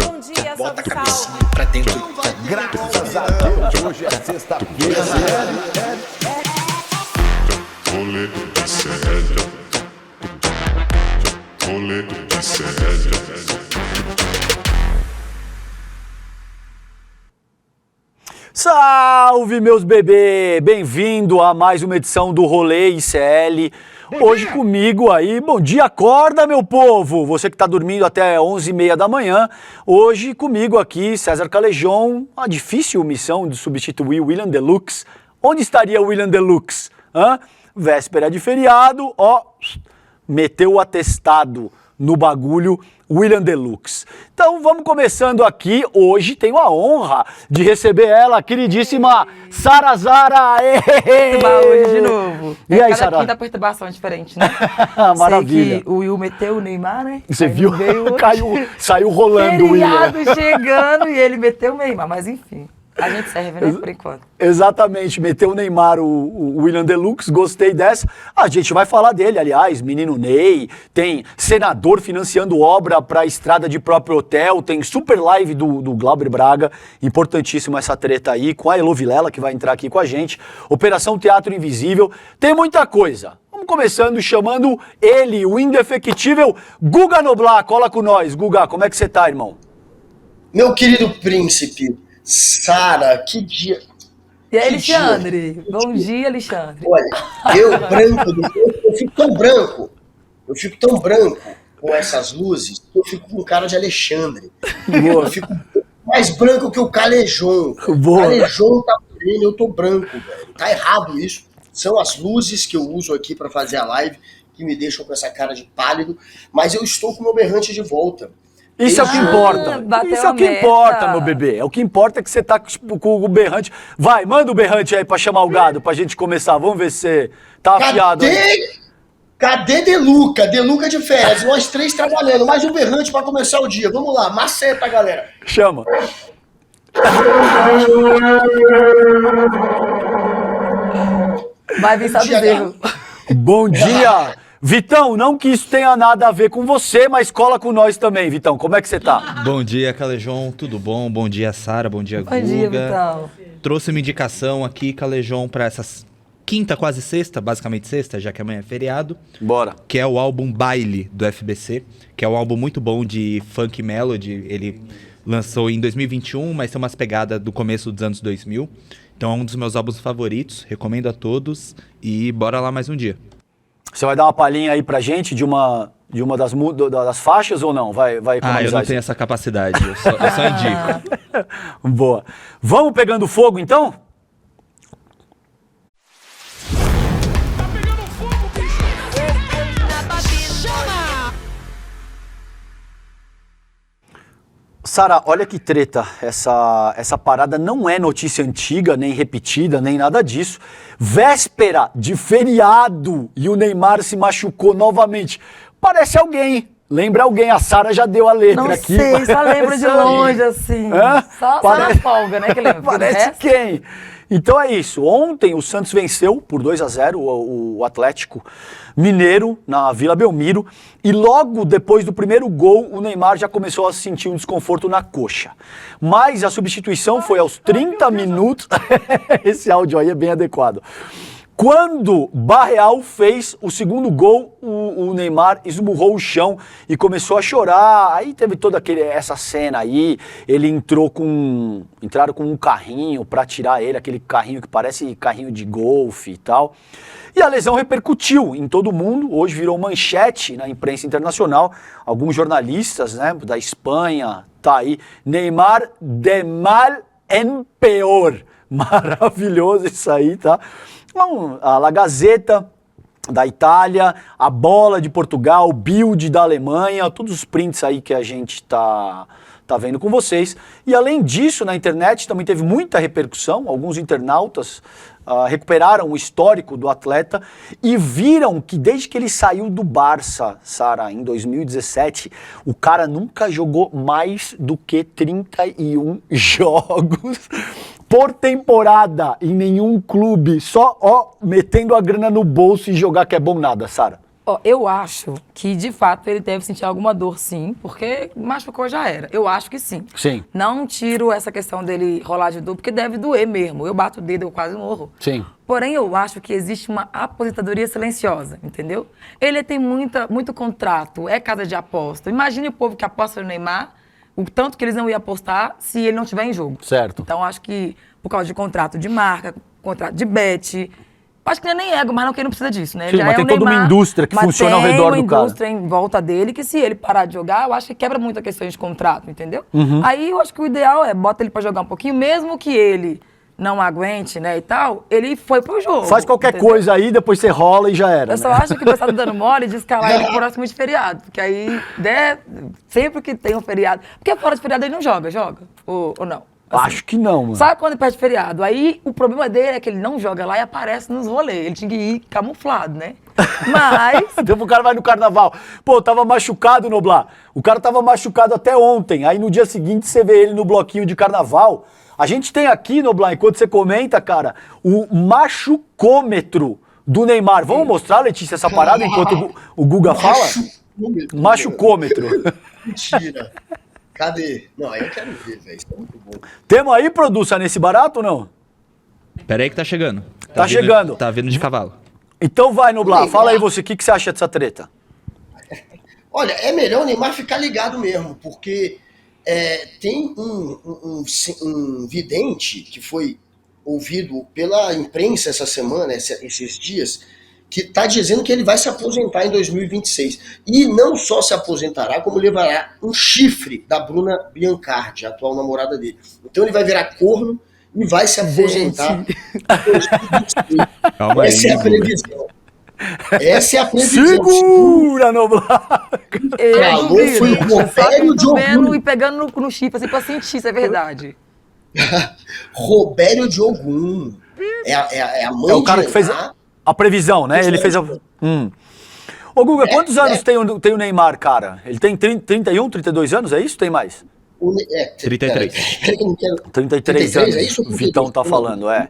bom dia, Bota a salve, cabecinha salve. pra dentro. Graças a Deus, hoje é sexta-feira. Rolê de sério. Rolê de sério. Salve, meus bebês! Bem-vindo a mais uma edição do Rolê ICL. Hoje comigo aí, bom dia, acorda, meu povo! Você que está dormindo até 11h30 da manhã. Hoje comigo aqui, César Calejon, a difícil missão de substituir William Deluxe. Onde estaria o William Deluxe? Véspera de feriado, meteu o atestado no bagulho, William Deluxe. Então vamos começando aqui. Hoje tenho a honra de receber ela, queridíssima Sara Zara. Hoje de novo. E aí, Sara? Quinta perturbação diferente, né? Maravilha. Sei que o Will meteu o Neymar, né? Você Aí viu? veio Saiu rolando o William. feriado chegando e ele meteu o Neymar, mas enfim. A gente serve, né, por enquanto. Exatamente, meteu o Neymar, o William Deluxe, gostei dessa. A gente vai falar dele, aliás, menino Ney, tem senador financiando obra para a estrada de próprio hotel, tem super live do Glauber Braga, importantíssima essa treta aí, com a Elo Vilela, que vai entrar aqui com a gente, Operação Teatro Invisível, tem muita coisa. Vamos começando chamando ele, o indefectível Guga Noblar, cola com nós. Guga, como é que você tá, irmão? Meu querido príncipe, Sara, que dia. E aí, Que Alexandre? dia. Bom dia, Alexandre. Olha, eu fico tão branco com essas luzes, que eu fico com cara de Alexandre. Boa. Eu fico mais branco que o Calejon. Boa. O Calejon tá moreno, eu tô branco, velho. Tá errado isso. São as luzes que eu uso aqui pra fazer a live que me deixam com essa cara de pálido, mas eu estou com o meu berrante de volta. Isso é o que importa. Bateu Isso é o que a meta. importa, meu bebê. É o que importa é que você tá com o berrante. Vai, manda o berrante aí pra chamar o gado, pra gente começar. Vamos ver se você tá afiado aí. Cadê Deluca? Deluca de férias, nós três trabalhando, mais um berrante pra começar o dia. Vamos lá, maceta, galera. Chama. Vai vir só bezerro. Bom dia. Vitão, não que isso tenha nada a ver com você, mas cola com nós também, Vitão. Como é que você tá? Bom dia, Calejon, tudo bom? Bom dia, Sara, bom dia, Guga. Bom dia, Vitão. Trouxe uma indicação aqui, Calejon, pra essa quinta, quase sexta, basicamente sexta, já que amanhã é feriado. Bora. Que é o álbum Baile, do FBC, que é um álbum muito bom de funk melody. Ele lançou em 2021, mas tem umas pegadas do começo dos anos 2000. Então é um dos meus álbuns favoritos, recomendo a todos e bora lá mais um dia. Você vai dar uma palhinha aí pra gente de uma das faixas ou não? Vai Eu não economizar tenho essa capacidade, eu só indico. Boa. Vamos pegando fogo, então? Sara, olha que treta, essa parada não é notícia antiga, nem repetida, nem nada disso. Véspera de feriado e o Neymar se machucou novamente. Parece alguém, lembra alguém, a Sara já deu a letra Não aqui. sei, só lembro de longe, assim. Só na folga, né, que lembra. Parece quem? Então é isso, ontem o Santos venceu por 2-0 o Atlético Mineiro na Vila Belmiro e logo depois do primeiro gol o Neymar já começou a sentir um desconforto na coxa. Mas a substituição foi aos 30 minutos, esse áudio aí é bem adequado. Quando Barreal fez o segundo gol, o Neymar esmurrou o chão e começou a chorar. Aí teve toda essa cena aí, entraram com um carrinho para tirar ele, aquele carrinho que parece carrinho de golfe e tal. E a lesão repercutiu em todo mundo, hoje virou manchete na imprensa internacional. Alguns jornalistas, né, da Espanha, tá aí, Neymar de mal en peor. Maravilhoso isso aí, tá? A La Gazzetta da Itália, a Bola de Portugal, o Bild da Alemanha, todos os prints aí que a gente tá vendo com vocês. E além disso, na internet também teve muita repercussão, alguns internautas recuperaram o histórico do atleta e viram que desde que ele saiu do Barça, Sara, em 2017, o cara nunca jogou mais do que 31 jogos por temporada em nenhum clube, só metendo a grana no bolso e jogar que é bom nada, Sara. Ó, eu acho que, de fato, ele deve sentir alguma dor, sim, porque machucou já era. Eu acho que sim. Sim. Não tiro essa questão dele rolar de dor, porque deve doer mesmo. Eu bato o dedo, eu quase morro. Sim. Porém, eu acho que existe uma aposentadoria silenciosa, entendeu? Ele tem muito contrato, é casa de aposta. Imagine o povo que aposta no Neymar, o tanto que eles não iam apostar se ele não estiver em jogo. Certo. Então, acho que por causa de contrato de marca, contrato de bet... Acho que não é nem ego, mas não, que ele não precisa disso, né? Sim, Já mas é tem o toda uma Neymar, indústria que mas funciona ao redor do tem uma cara. indústria em volta dele que, se ele parar de jogar, eu acho que quebra muito a questão de contrato, entendeu? Aí eu acho que o ideal é bota ele pra jogar um pouquinho, mesmo que ele não aguente, né, e tal, ele foi pro jogo. Faz qualquer entendeu? coisa aí, depois você rola e já era. Eu só acho que o pessoal tá dando mole de escalar ele pro próximo de feriado. Porque aí, né, sempre que tem um feriado... Porque fora de feriado ele não joga? Ou não? Assim. Acho que não, mano. Sabe quando ele perde feriado? Aí o problema dele é que ele não joga lá e aparece nos rolês. Ele tinha que ir camuflado, né? Mas... Então o cara vai no carnaval. Pô, tava machucado, Noblar. O cara tava machucado até ontem. Aí no dia seguinte você vê ele no bloquinho de carnaval. A gente tem aqui, Noblar, enquanto você comenta, cara, o machucômetro do Neymar. Vamos mostrar, Letícia, essa parada enquanto o Guga fala? Machucômetro. Mentira. Cadê? Não, aí eu quero ver, velho. Isso é muito bom. Temos aí, produção, nesse barato ou não? Pera aí que tá chegando. Tá vindo- chegando. Tá vindo de cavalo. Então vai, Noblar. Neymar. Fala aí você, o que você acha dessa treta? Olha, é melhor o Neymar ficar ligado mesmo, porque tem um vidente que foi ouvido pela imprensa essa semana, esses dias, que está dizendo que ele vai se aposentar em 2026. E não só se aposentará, como levará um chifre da Bruna Biancardi, a atual namorada dele. Então ele vai virar corno e vai se aposentar em 2026. Calma aí, Essa é a Guga. previsão. Essa é a previsão. Segura, Noblar! Eu Falou, duvido. foi o Eu só Roberto tô vendo Diogo. e pegando no chifre, assim, pra sentir, isso é verdade. Robério Diogun. É a mãe É o cara de que fez Neymar. a previsão, né? Ele fez a... Ô, Guga, quantos É, anos tem o Neymar, cara? Ele tem 31, 32 anos, é isso? Tem mais? 33. Peraí que eu não quero... 33 anos, é isso? o Vitão tá falando, é.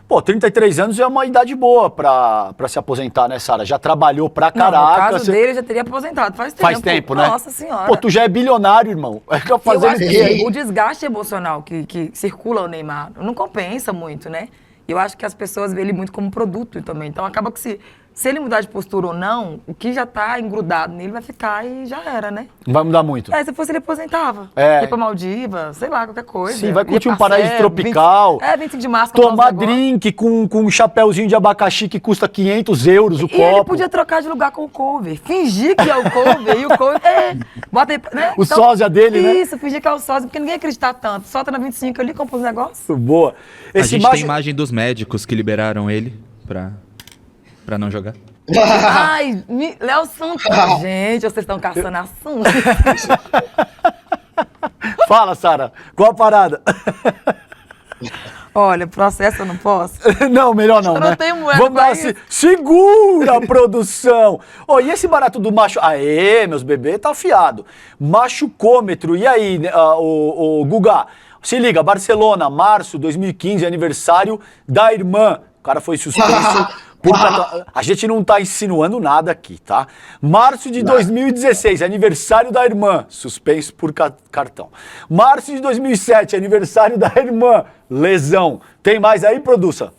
Pô, 33 anos é uma idade boa pra se aposentar, né, Sara? Já trabalhou pra Não, no caraca. caso dele, já teria aposentado faz tempo. Faz tempo, né? Nossa Senhora. Pô, tu já é bilionário, irmão. Fica Eu fazendo acho o que quê? o desgaste emocional que circula o Neymar não compensa muito, né? Eu acho que as pessoas veem ele muito como produto também. Então acaba que se ele mudar de postura ou não, o que já tá engrudado nele vai ficar e já era, né? Não vai mudar muito. É, se fosse ele aposentava. É. Ia pra Maldiva, sei lá, qualquer coisa. Sim, vai Ia curtir um pra paraíso fé, tropical. 25 de março. comprar uns Tomar negócios. drink com um chapéuzinho de abacaxi que custa 500 euros o E ele copo. podia trocar de lugar com o cover. Fingir que é o cover. E o cover. Bota aí, né? O sósia dele, né? Isso, fingir que é o sósia, porque ninguém ia acreditar tanto. Solta na 25 ali, compra os negócios. Boa. A Esse gente macho... tem imagem dos médicos que liberaram ele pra não jogar. Ai, Léo Santos. Gente, vocês estão caçando assunto. Fala, Sara. Qual a parada? Olha, processo eu não posso. Não, melhor não, Eu não né? tenho moeda Vamos pra dar isso. Segura, produção! Ô, e esse barato do macho... Aê, meus bebês, tá afiado. Machucômetro. E aí, o Guga? Se liga, Barcelona, março 2015, aniversário da irmã. O cara foi suspenso por... A gente não tá insinuando nada aqui, tá? Março de 2016, aniversário da irmã. Suspenso por cartão. Março de 2007, aniversário da irmã. Lesão. Tem mais aí, produção?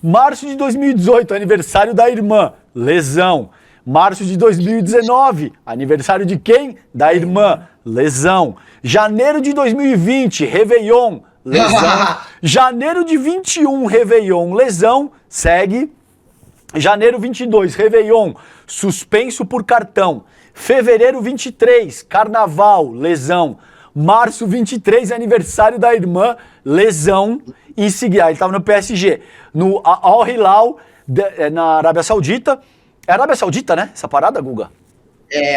Março de 2018, aniversário da irmã. Lesão. Março de 2019, aniversário de quem? Da irmã. Lesão. Janeiro de 2020, Réveillon. Lesão. Janeiro de 21, Réveillon. Lesão. Segue. Janeiro 22, Réveillon. Suspenso por cartão. Fevereiro 23, Carnaval. Lesão. Março 23, aniversário da irmã. Lesão. Em seguida, ele estava no PSG. No Al Hilal, na Arábia Saudita. É Arábia Saudita, né? Essa parada, Guga?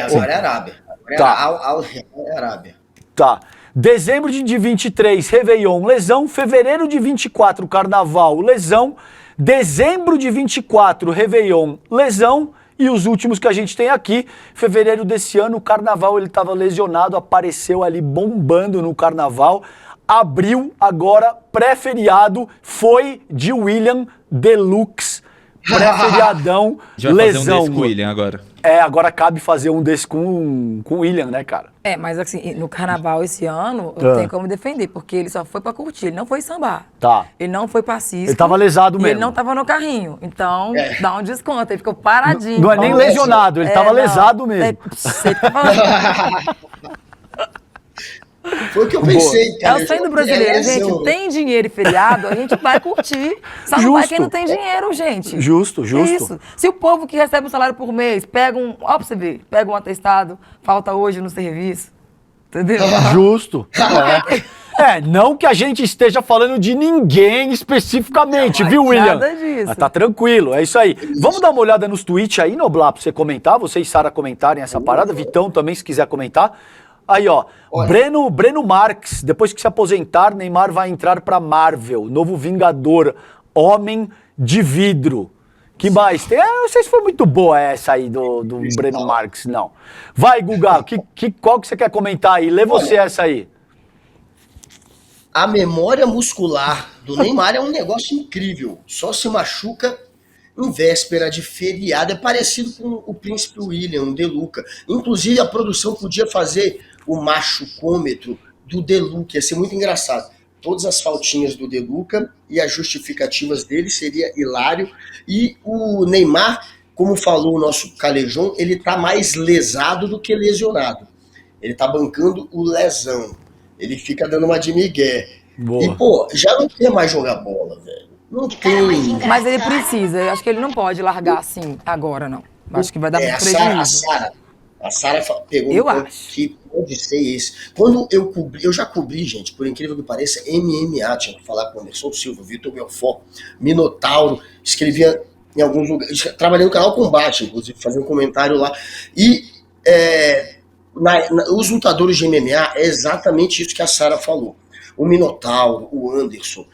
Agora é Arábia. Agora Tá. é Arábia. Tá. Dezembro de 23, Réveillon, lesão. Fevereiro de 24, Carnaval, lesão. Dezembro de 24, Réveillon, lesão. E os últimos que a gente tem aqui, fevereiro desse ano, o Carnaval, ele estava lesionado, apareceu ali bombando no Carnaval. Abril, agora, pré-feriado, foi de William Deluxe pré-feriadão, A gente vai fazer um lesão. desse com o William agora. Agora cabe fazer um desse com o William, né, cara? Mas assim, no carnaval esse ano, Ah. eu tenho como defender, porque ele só foi pra curtir, ele não foi sambar. Tá. Ele não foi pra Cisco. Ele tava lesado e mesmo. ele não tava no carrinho. Então, dá um desconto. Ele ficou paradinho. Não é nem Falou, lesionado, ele tava não. lesado mesmo. Você que tá falando. Foi o que eu pensei, É cara. o sonho do É brasileiro, lesão, gente. né? Tem dinheiro e feriado, a gente vai curtir. Só não vai quem não tem dinheiro, gente. Justo, É justo. isso. Se o povo que recebe um salário por mês pega ó, pra você ver, pega um atestado, falta hoje no serviço. Entendeu? Justo. Não que a gente esteja falando de ninguém especificamente, viu, William? Nada disso. Mas tá tranquilo, é isso aí. Vamos dar uma olhada nos tweets aí, Noblar, pra você comentar, você e Sara comentarem essa parada, Vitão também, se quiser comentar. Aí, ó, Breno Marques, depois que se aposentar, Neymar vai entrar pra Marvel, novo Vingador, Homem de Vidro. Que mais? Não sei se foi muito boa essa aí do Breno Marques, não. Vai, Guga, qual que você quer comentar aí? Lê você essa aí. A memória muscular do Neymar é um negócio incrível. Só se machuca em véspera de feriado. É parecido com o Príncipe William, o De Luca. Inclusive, a produção podia fazer o machucômetro do De Luca. Ia ser muito engraçado. Todas as faltinhas do De Luca e as justificativas dele seria hilário. E o Neymar, como falou o nosso Calejão, ele tá mais lesado do que lesionado. Ele tá bancando o lesão. Ele fica dando uma de migué. Boa. E, pô, já não quer mais jogar bola, velho. Não tem. Mas ele precisa, eu acho que ele não pode largar assim agora, não. Eu acho que vai dar muito A prejuízo. Sara pegou Eu um ponto acho. que pode ser esse. Quando eu já cobri, gente, por incrível que pareça, MMA, tinha que falar com o Anderson Silva, Vitor Belfort, Minotauro, escrevia em alguns lugares, trabalhei no canal Combate, inclusive, fazia um comentário lá. E os lutadores de MMA é exatamente isso que a Sara falou. O Minotauro, o Anderson,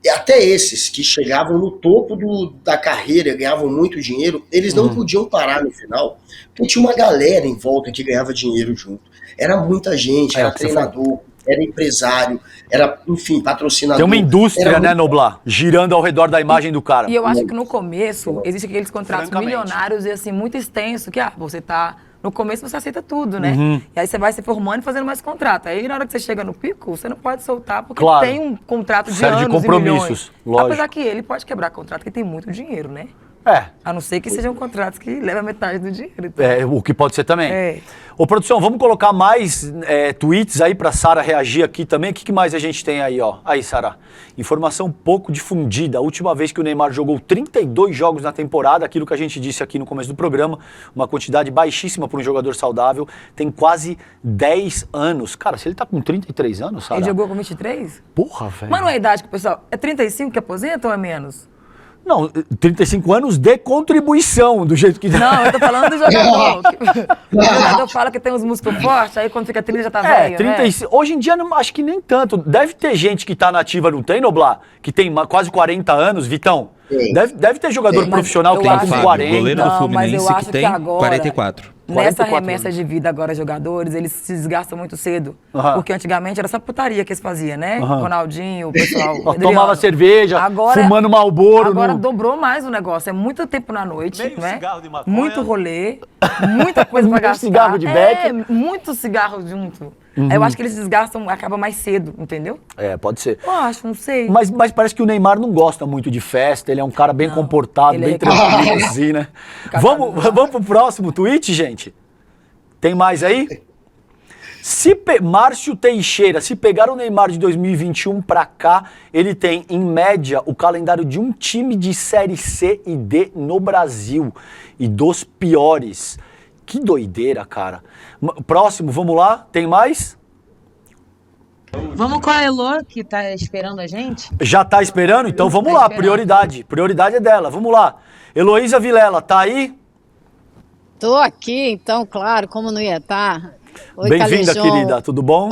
e até esses que chegavam no topo da carreira, ganhavam muito dinheiro, eles não podiam parar no final, porque tinha uma galera em volta que ganhava dinheiro junto. Era muita gente, era treinador, era empresário, era, enfim, patrocinador. Tem uma indústria, Era né, muito- Noblar? Girando ao redor da imagem do cara. E eu acho que no começo, existem aqueles contratos Francamente. milionários e assim, muito extensos, que você tá. No começo você aceita tudo, né? Uhum. E aí você vai se formando e fazendo mais contrato. Aí na hora que você chega no pico, você não pode soltar, porque Claro. tem um contrato de Série de anos compromissos, e milhões. lógico. Apesar que ele pode quebrar contrato, porque tem muito dinheiro, né? É, A não ser que sejam contratos que levam metade do dinheiro. Então. o que pode ser também. É. Ô, produção, vamos colocar mais tweets aí pra Sara reagir aqui também. O que mais a gente tem aí, ó? Aí, Sara. Informação pouco difundida. A última vez que o Neymar jogou 32 jogos na temporada, aquilo que a gente disse aqui no começo do programa, uma quantidade baixíssima para um jogador saudável, tem quase 10 anos. Cara, se ele tá com 33 anos, Sara... Ele jogou com 23? Porra, velho. Mas não é a idade que o pessoal... É 35 que aposenta ou é menos? Não, 35 anos de contribuição, do jeito que... Não, eu tô falando do jogador. O jogador fala que tem uns músculos fortes, aí quando fica 30 já tá velho, 35. Hoje em dia, acho que nem tanto. Deve ter gente que tá nativa, não tem, Noblar? Que tem quase 40 anos, Vitão. Tem. Deve ter jogador Tem. profissional que Eu tem acho- com Fábio, 40. goleiro do Não, mas Fluminense eu que acho que tem agora- 44. Nessa 44 remessa anos. de vida agora, jogadores, eles se desgastam muito cedo. Aham. Porque antigamente era só putaria que eles faziam, né? Aham. Ronaldinho, o pessoal. Ó, Adriano. tomava cerveja, fumando Marlboro. Agora no... dobrou mais o negócio. É muito tempo na noite, Meio né? cigarro de maconha. Muito rolê, muita coisa pra Meio gastar. cigarro de beck. Muito cigarro junto. Eu acho que eles se desgastam, acaba mais cedo, entendeu? Pode ser. Eu acho, não sei. Mas parece que o Neymar não gosta muito de festa, ele é um cara bem comportado, ele bem é tranquilo, assim, né? Vamos pro próximo tweet, gente? Tem mais aí? Márcio Teixeira, se pegar o Neymar de 2021 pra cá, ele tem, em média, o calendário de um time de Série C e D no Brasil. E dos piores. Que doideira, cara. Próximo, vamos lá? Tem mais? Vamos com a Elô, que tá esperando a gente? Já tá esperando? Então vamos lá, prioridade. Prioridade é dela, vamos lá. Heloísa Vilela, tá aí? Tô aqui, então, claro, como não ia estar? Oi, Bem-vinda, Calejão. querida, tudo bom?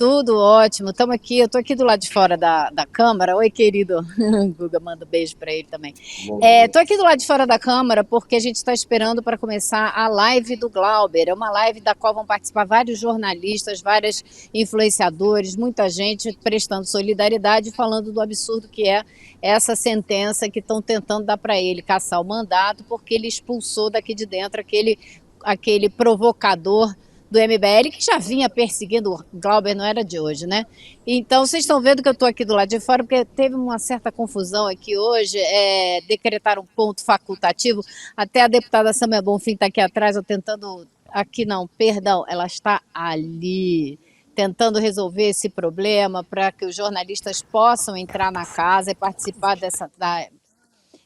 Tudo ótimo, estamos aqui, eu estou aqui do lado de fora da Câmara. Oi, querido, Guga, manda um beijo para ele também. Estou aqui do lado de fora da Câmara porque a gente está esperando para começar a live do Glauber. É uma live da qual vão participar vários jornalistas, vários influenciadores, muita gente prestando solidariedade e falando do absurdo que é essa sentença que estão tentando dar para ele, caçar o mandato, porque ele expulsou daqui de dentro aquele provocador do MBL, que já vinha perseguindo o Glauber, não era de hoje, né? Então, vocês estão vendo que eu estou aqui do lado de fora, porque teve uma certa confusão aqui hoje, decretaram um ponto facultativo, até a deputada Samia Bonfim está aqui atrás, eu tentando, aqui não, perdão, ela está ali, tentando resolver esse problema para que os jornalistas possam entrar na casa e participar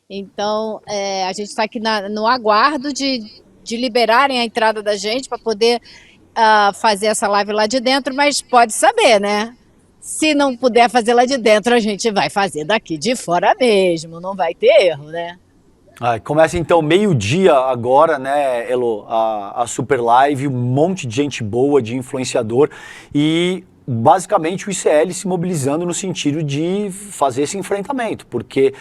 Então, a gente está aqui no aguardo de liberarem a entrada da gente para poder fazer essa live lá de dentro, mas pode saber, né? Se não puder fazer lá de dentro, a gente vai fazer daqui de fora mesmo, não vai ter erro, né? Começa então meio-dia agora, né, Elo, a Super Live, um monte de gente boa, de influenciador e basicamente o ICL se mobilizando no sentido de fazer esse enfrentamento, porque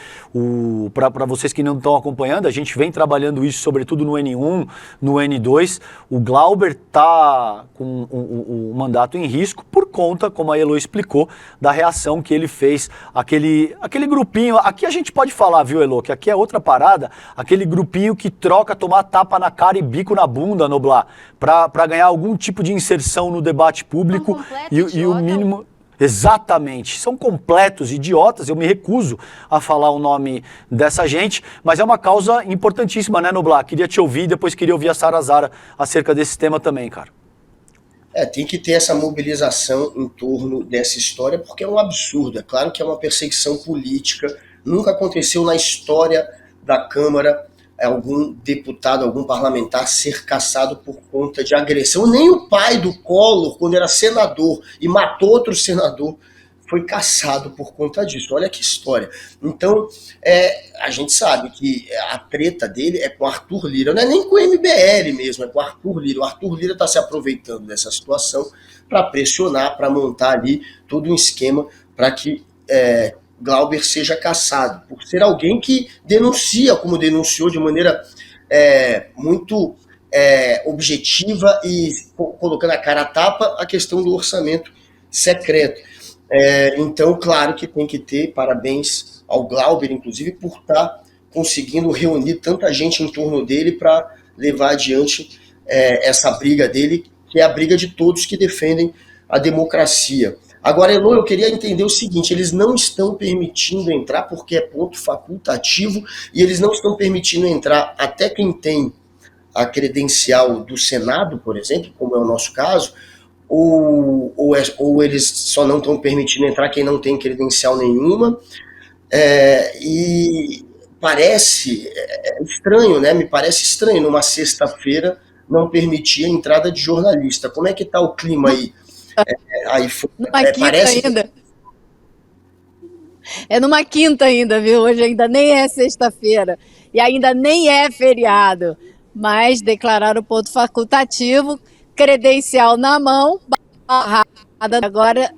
para vocês que não estão acompanhando, a gente vem trabalhando isso sobretudo no N1, no N2, o Glauber está com o mandato em risco por conta, como a Elo explicou, da reação que ele fez, aquele grupinho, aqui a gente pode falar, viu, Elo, que aqui é outra parada, aquele grupinho que troca tomar tapa na cara e bico na bunda, Noblar, para ganhar algum tipo de inserção no debate público e o mínimo... Exatamente, são completos idiotas, eu me recuso a falar o nome dessa gente, mas é uma causa importantíssima, né, Noblar? Queria te ouvir e depois queria ouvir a Sara Zara acerca desse tema também, cara. Tem que ter essa mobilização em torno dessa história, porque é um absurdo. É claro que é uma perseguição política, nunca aconteceu na história da Câmara algum deputado, algum parlamentar ser caçado por conta de agressão. Nem o pai do Collor, quando era senador e matou outro senador, foi caçado por conta disso. Olha que história. Então, a gente sabe que a treta dele é com Arthur Lira, não é nem com o MBL mesmo, é com o Arthur Lira. O Arthur Lira está se aproveitando dessa situação para pressionar, para montar ali todo um esquema para que Glauber seja caçado, por ser alguém que denuncia, como denunciou de maneira muito objetiva e colocando a cara a tapa a questão do orçamento secreto. Então, claro que tem que ter parabéns ao Glauber, inclusive, por estar conseguindo reunir tanta gente em torno dele para levar adiante essa briga dele, que é a briga de todos que defendem a democracia. Agora, Elo, eu queria entender o seguinte, eles não estão permitindo entrar porque é ponto facultativo e eles não estão permitindo entrar até quem tem a credencial do Senado, por exemplo, como é o nosso caso, ou eles só não estão permitindo entrar quem não tem credencial nenhuma, e parece estranho, né? Me parece estranho numa sexta-feira não permitir a entrada de jornalista. Como é que está o clima aí? Numa quinta ainda. É numa quinta ainda, viu? Hoje ainda nem é sexta-feira e ainda nem é feriado, mas declararam o ponto facultativo, credencial na mão, barrada. Agora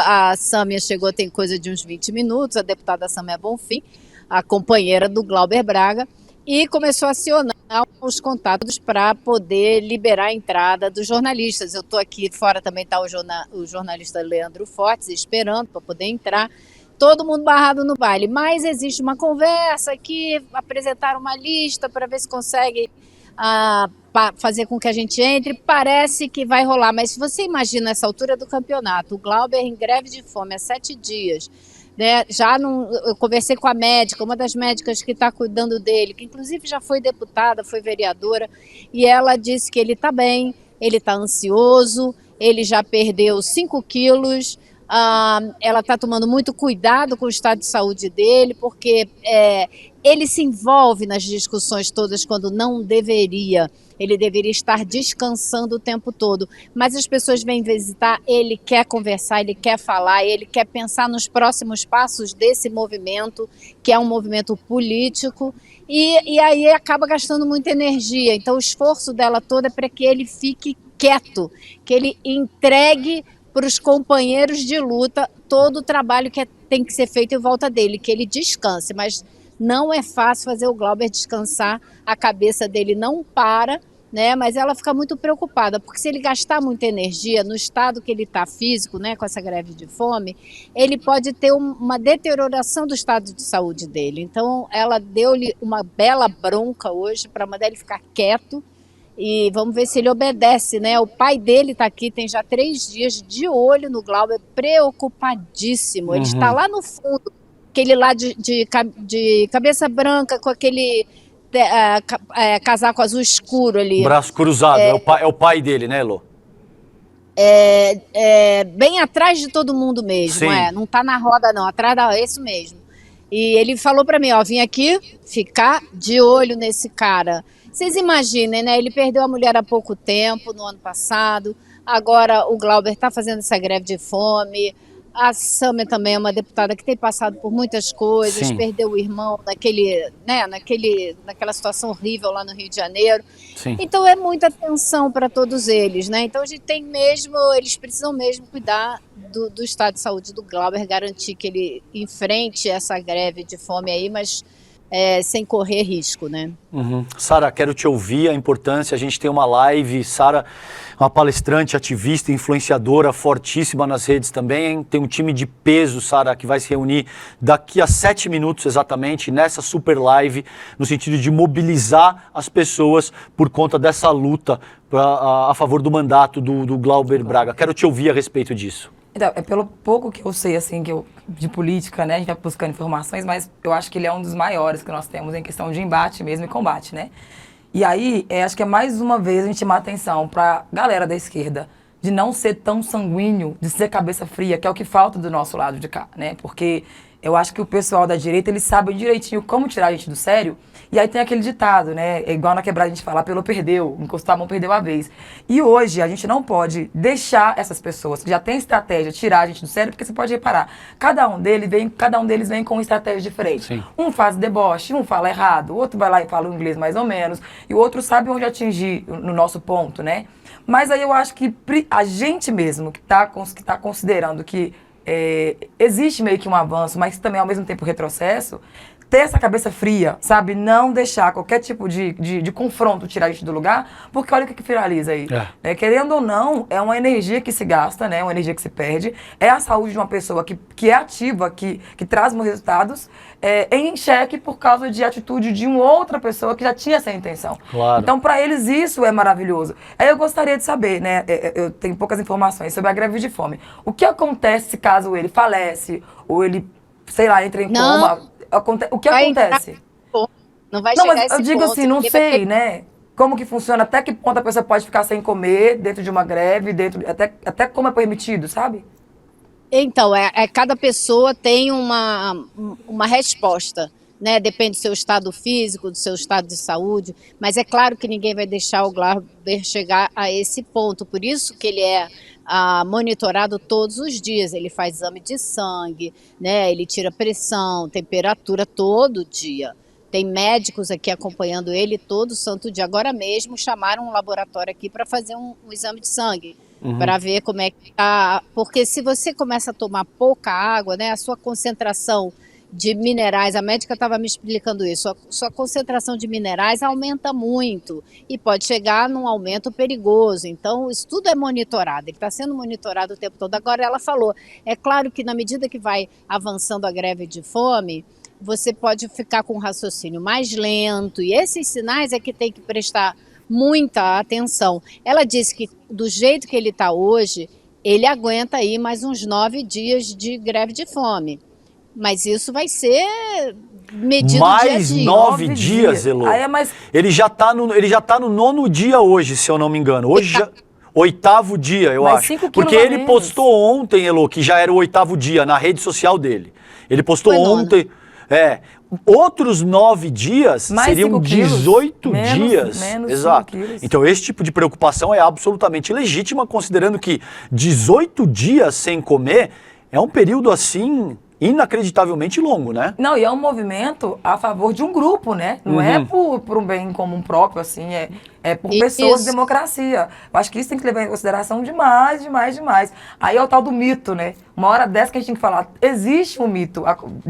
a Samia chegou, tem coisa de uns 20 minutos, a deputada Samia Bonfim, a companheira do Glauber Braga, e começou a acionar os contatos para poder liberar a entrada dos jornalistas. Eu estou aqui fora, também está o jornalista Leandro Fortes esperando para poder entrar. Todo mundo barrado no baile, mas existe uma conversa aqui, apresentaram uma lista para ver se consegue fazer com que a gente entre. Parece que vai rolar, mas se você imagina essa altura do campeonato, o Glauber em greve de fome há 7 dias, né? Eu conversei com a médica, uma das médicas que está cuidando dele, que inclusive já foi deputada, foi vereadora, e ela disse que ele está bem, ele está ansioso, ele já perdeu 5 quilos, ela está tomando muito cuidado com o estado de saúde dele, porque ele se envolve nas discussões todas quando não deveria. Ele deveria estar descansando o tempo todo. Mas as pessoas vêm visitar, ele quer conversar, ele quer falar, ele quer pensar nos próximos passos desse movimento, que é um movimento político, e aí acaba gastando muita energia. Então o esforço dela toda é para que ele fique quieto, que ele entregue para os companheiros de luta todo o trabalho que tem que ser feito em volta dele, que ele descanse, mas não é fácil fazer o Glauber descansar, a cabeça dele não para, né? Mas ela fica muito preocupada, porque se ele gastar muita energia no estado que ele está físico, né, com essa greve de fome, ele pode ter uma deterioração do estado de saúde dele. Então, ela deu-lhe uma bela bronca hoje para mandar ele ficar quieto e vamos ver se ele obedece, né? O pai dele está aqui, tem já 3 dias de olho no Glauber, preocupadíssimo. Ele está lá no fundo, aquele lá de cabeça branca com aquele casaco azul escuro ali. Braço cruzado, é o pai dele, né, Elô? Bem atrás de todo mundo mesmo, Sim. Não tá na roda não, atrás é isso mesmo. E ele falou pra mim, ó, vim aqui ficar de olho nesse cara. Vocês imaginem, né, ele perdeu a mulher há pouco tempo, no ano passado, agora o Glauber tá fazendo essa greve de fome. A Sâmia também é uma deputada que tem passado por muitas coisas, Sim. perdeu o irmão naquela situação horrível lá no Rio de Janeiro. Sim. Então é muita atenção para todos eles, né? Então a gente eles precisam mesmo cuidar do estado de saúde do Glauber, garantir que ele enfrente essa greve de fome aí, mas sem correr risco, né? Uhum. Sara, quero te ouvir, a importância, a gente tem uma live, Sara, uma palestrante, ativista, influenciadora, fortíssima nas redes também, tem um time de peso, Sara, que vai se reunir daqui a 7 minutos exatamente, nessa super live, no sentido de mobilizar as pessoas por conta dessa luta a favor do mandato do Glauber Braga. Quero te ouvir a respeito disso. Então, é pelo pouco que eu sei, assim, de política, né? A gente vai buscando informações, mas eu acho que ele é um dos maiores que nós temos em questão de embate mesmo e combate, né? E aí, acho que é mais uma vez a gente chamar atenção pra galera da esquerda de não ser tão sanguíneo, de ser cabeça fria, que é o que falta do nosso lado de cá, né? Porque eu acho que o pessoal da direita, eles sabem direitinho como tirar a gente do sério. E aí tem aquele ditado, né? É igual na quebrada a gente fala, apelou, perdeu, encostou a mão, perdeu a vez. E hoje a gente não pode deixar essas pessoas que já têm estratégia tirar a gente do sério, porque você pode reparar, cada um deles vem com uma estratégia diferente. Sim. Um faz deboche, um fala errado, o outro vai lá e fala o inglês mais ou menos, e o outro sabe onde atingir no nosso ponto, né? Mas aí eu acho que a gente mesmo que tá considerando que existe meio que um avanço, mas também ao mesmo tempo retrocesso, ter essa cabeça fria, sabe? Não deixar qualquer tipo de confronto tirar a gente do lugar, porque olha o que viraliza aí. Querendo ou não, é uma energia que se gasta, né? Uma energia que se perde. É a saúde de uma pessoa que é ativa, que traz bons resultados, em xeque por causa de atitude de uma outra pessoa que já tinha essa intenção. Claro. Então, para eles, isso é maravilhoso. Aí eu gostaria de saber, né? Eu tenho poucas informações sobre a greve de fome. O que acontece caso ele falece, ou ele, sei lá, entra em coma? O que acontece? Não vai não, chegar mas esse eu digo ponto, assim, não sei, né? Como que funciona, até que ponto a pessoa pode ficar sem comer dentro de uma greve, até como é permitido, sabe? Então, cada pessoa tem uma resposta, né? Depende do seu estado físico, do seu estado de saúde, mas é claro que ninguém vai deixar o Glauber chegar a esse ponto, por isso que ele é monitorado todos os dias, ele faz exame de sangue, né? Ele tira pressão, temperatura todo dia. Tem médicos aqui acompanhando ele todo santo dia. Agora mesmo chamaram um laboratório aqui para fazer um exame de sangue, para ver como é que tá. Porque se você começa a tomar pouca água, né, a sua concentração de minerais, a médica estava me explicando isso, sua concentração de minerais aumenta muito e pode chegar num aumento perigoso. Então, isso tudo é monitorado, ele está sendo monitorado o tempo todo. Agora, ela falou, é claro que na medida que vai avançando a greve de fome, você pode ficar com um raciocínio mais lento, e esses sinais é que tem que prestar muita atenção. Ela disse que do jeito que ele está hoje, ele aguenta aí mais uns 9 dias de greve de fome. Mas isso vai ser medido mais dia a dia. 9 dias, Elô. Ele já tá no 9º dia hoje, se eu não me engano. Hoje já... 8º dia, eu mais acho. 5 Porque ele postou ontem, Elô, que já era o 8º dia na rede social dele. Ele postou ontem. Outros 9 dias mais seriam 18 dias. Menos Exato. Então esse tipo de preocupação é absolutamente legítima, considerando que 18 dias sem comer é um período assim inacreditavelmente longo, né? Não, e é um movimento a favor de um grupo, né? Não é por um bem comum próprio, assim, é por pessoas de democracia. Eu acho que isso tem que levar em consideração demais, demais, demais. Aí é o tal do mito, né? Uma hora dessa que a gente tem que falar, existe um mito,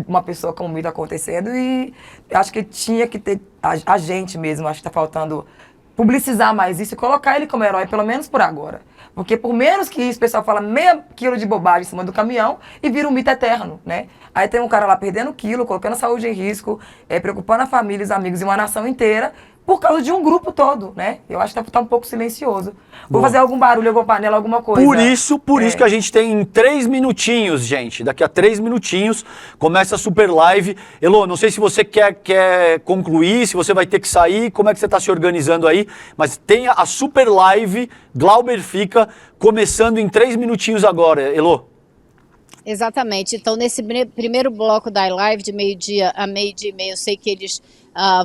uma pessoa com um mito acontecendo, e eu acho que tinha que ter, a gente mesmo, acho que tá faltando publicizar mais isso e colocar ele como herói, pelo menos por agora. Porque por menos que isso, o pessoal fala meio quilo de bobagem em cima do caminhão e vira um mito eterno, né? Aí tem um cara lá perdendo quilo, colocando a saúde em risco, preocupando a família, os amigos e uma nação inteira por causa de um grupo todo, né? Eu acho que tá um pouco silencioso. Vou fazer algum barulho, alguma panela, alguma coisa. Por isso que a gente tem 3 minutinhos, gente. Daqui a 3 minutinhos começa a super live. Elô, não sei se você quer concluir, se você vai ter que sair, como é que você está se organizando aí, mas tem a super live, Glauber Fica, começando em 3 minutinhos agora, Elô. Exatamente. Então, nesse primeiro bloco da live, de meio-dia a meio-dia e meio, eu sei que eles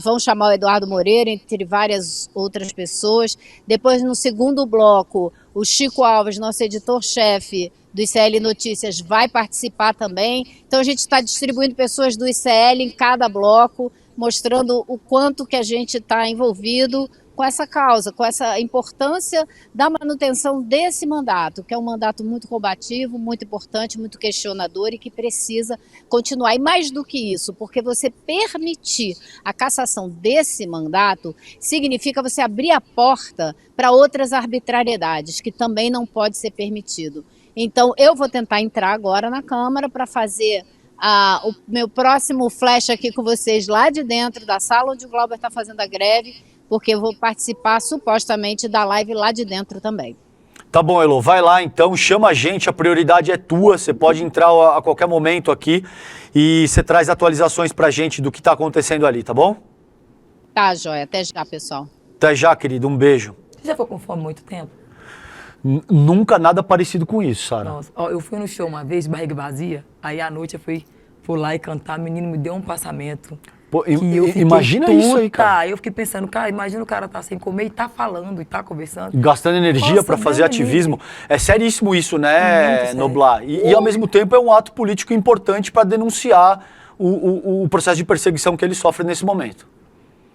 vão chamar o Eduardo Moreira, entre várias outras pessoas. Depois, no segundo bloco, o Chico Alves, nosso editor-chefe do ICL Notícias, vai participar também. Então, a gente está distribuindo pessoas do ICL em cada bloco, mostrando o quanto que a gente está envolvido com essa causa, com essa importância da manutenção desse mandato, que é um mandato muito combativo, muito importante, muito questionador e que precisa continuar. E mais do que isso, porque você permitir a cassação desse mandato significa você abrir a porta para outras arbitrariedades, que também não pode ser permitido. Então, eu vou tentar entrar agora na Câmara para fazer o meu próximo flash aqui com vocês lá de dentro da sala onde o Glauber está fazendo a greve, porque eu vou participar supostamente da live lá de dentro também. Tá bom, Elô, vai lá então, chama a gente, a prioridade é tua, você pode entrar a qualquer momento aqui e você traz atualizações pra gente do que tá acontecendo ali, tá bom? Tá, joia. Até já, pessoal. Até já, querido, um beijo. Você já ficou com fome há muito tempo? Nunca nada parecido com isso, Sara. Nossa, ó, eu fui no show uma vez, barriga vazia, aí à noite eu fui lá e cantar, o menino me deu um passamento. Pô, imagina isso aí, cara. Aí eu fiquei pensando, cara, imagina o cara tá sem comer e tá falando, e tá conversando. Gastando energia pra fazer ativismo. É seríssimo isso, né, Noblar? E ao mesmo tempo é um ato político importante para denunciar o processo de perseguição que ele sofre nesse momento.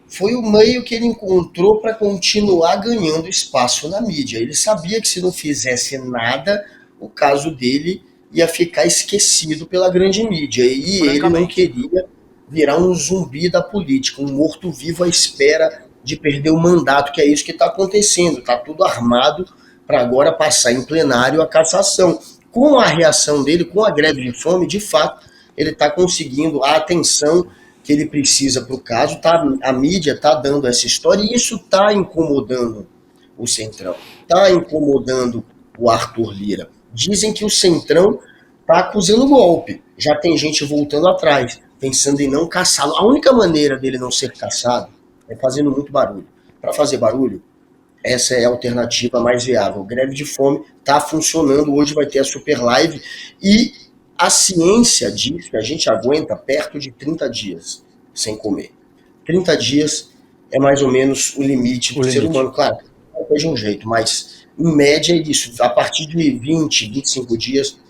Foi o meio que ele encontrou para continuar ganhando espaço na mídia. Ele sabia que se não fizesse nada, o caso dele ia ficar esquecido pela grande mídia. E ele não queria virar um zumbi da política, um morto-vivo à espera de perder o mandato, que é isso que está acontecendo. Está tudo armado para agora passar em plenário a cassação. Com a reação dele, com a greve de fome, de fato, ele está conseguindo a atenção que ele precisa para o caso. A mídia está dando essa história e isso está incomodando o Centrão, está incomodando o Arthur Lira. Dizem que o Centrão está acusando golpe. Já tem gente voltando atrás, pensando em não caçá-lo. A única maneira dele não ser caçado é fazendo muito barulho. Para fazer barulho, essa é a alternativa mais viável. Greve de fome está funcionando. Hoje vai ter a super live e a ciência diz que a gente aguenta perto de 30 dias sem comer. 30 dias é mais ou menos o limite do ser humano. Claro, não é de um jeito, mas em média é isso. A partir de 20, 25 dias,